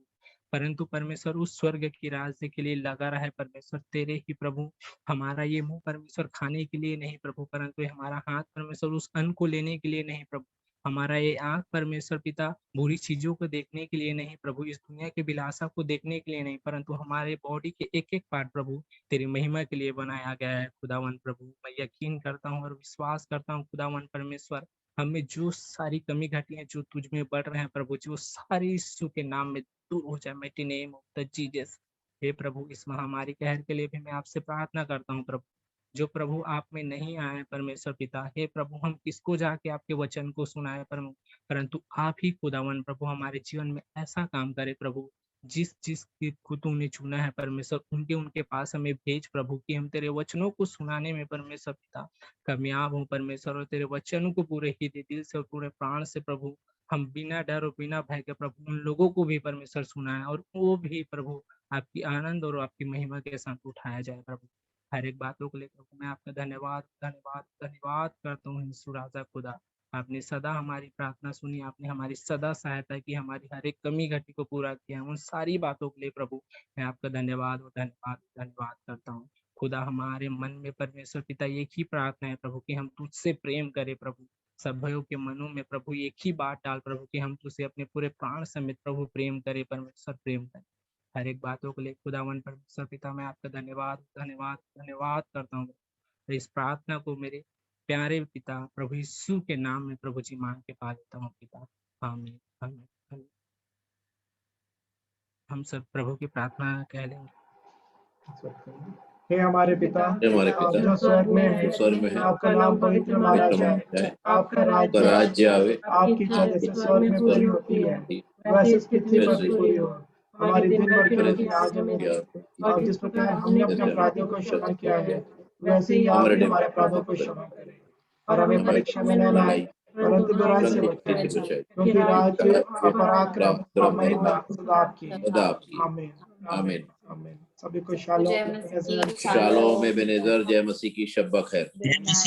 परंतु परमेश्वर उस स्वर्ग की राज्य के लिए लगा रहा है परमेश्वर तेरे ही प्रभु। हमारा ये मुंह परमेश्वर खाने के लिए नहीं प्रभु, परंतु ये हमारा हाथ परमेश्वर उस अन्न को लेने के लिए नहीं प्रभु, हमारा ये आंख परमेश्वर पिता बुरी चीजों को देखने के लिए नहीं प्रभु, इस दुनिया के विलासा को देखने के लिए नहीं, परंतु हमारे बॉडी के एक एक पार्ट प्रभु तेरी महिमा के लिए बनाया गया है खुदावन प्रभु। मैं यकीन करता हूँ और विश्वास करता हूँ खुदावन परमेश्वर, हमें जो सारी कमी घटियां जो तुझ में बढ़ रहे हैं प्रभु, जो सारी यीशु के नाम में दूर हो जाए mighty name of the Jesus। हे प्रभु, इस महामारी कहर के लिए भी मैं आपसे प्रार्थना करता हूँ प्रभु, जो प्रभु आप में नहीं आए परमेश्वर पिता, हे प्रभु हम किसको जाके आपके वचन को सुनाए परंतु आप ही खुदावन प्रभु हमारे जीवन में ऐसा काम करे प्रभु, जिस जिस को तुमने चुना है परमेश्वर, उनके उनके पास हमें भेज प्रभु, कि हम तेरे वचनों को सुनाने में परमेश्वर पिता कामयाब हो परमेश्वर, और तेरे वचनों को पूरे हृदय दिल से और पूरे प्राण से प्रभु हम बिना डर और बिना भय के प्रभु उन लोगों को भी परमेश्वर सुनाए, और वो भी प्रभु आपकी आनंद और आपकी महिमा के साथ उठाया जाए प्रभु। हर एक बातों को लेकर मैं आपका धन्यवाद धन्यवाद धन्यवाद करता हूँ यीशु राजा खुदा। आपने सदा हमारी प्रार्थना सुनी, आपने हमारी सदा सहायता की, हमारी हर एक कमी घटी को पूरा किया। उन सारी बातों के लिए प्रभु मैं आपका धन्यवाद और धन्यवाद धन्यवाद करता हूँ खुदा। हमारे मन में परमेश्वर पिता एक ही प्रार्थना है प्रभु, कि हम तुझसे प्रेम करें प्रभु, सब भाइयों के मनों में प्रभु एक ही बात डाल प्रभु, कि हम तुझसे अपने पूरे प्राण समेत प्रभु प्रेम करें परमेश्वर, प्रेम करें। हर एक बातों को लेकर खुदावन परमेश्वर पिता मैं आपका धन्यवाद धन्यवाद धन्यवाद करता हूँ। इस प्रार्थना को मेरे प्यारे पिता प्रभु यीशु के नाम में प्रभु जी मांग के पा लेता हूँ पिता, आमीन आमीन आमीन। हम सब प्रभु की प्रार्थना कह लेंगे। हे हमारे पिता, हमारे आप पिता जो स्वर्ग में है, स्वर्ग में है, आपका नाम पवित्र माना जाए, आपका राज्य आवे, आपकी इच्छा जैसे स्वर्ग में पूरी होती है वैसे इस पृथ्वी पर भी पूरी हो। हमारी दिन भर की रोटी आज हमें दे, और जिस प्रकार हमने अपने अपराधियों को क्षमा किया है वैसे ही आप भी हमारे अपराधों को क्षमा करें, और हमें परीक्षा में न लाए परंतु बुराई से बचाएं, क्योंकि राज्य और पराक्रम और महिमा सदा आपकी। आमीन आमीन आमीन। सभी को शालोम शालोम एबेनेज़र, जय मसीह की शब्बा खैर।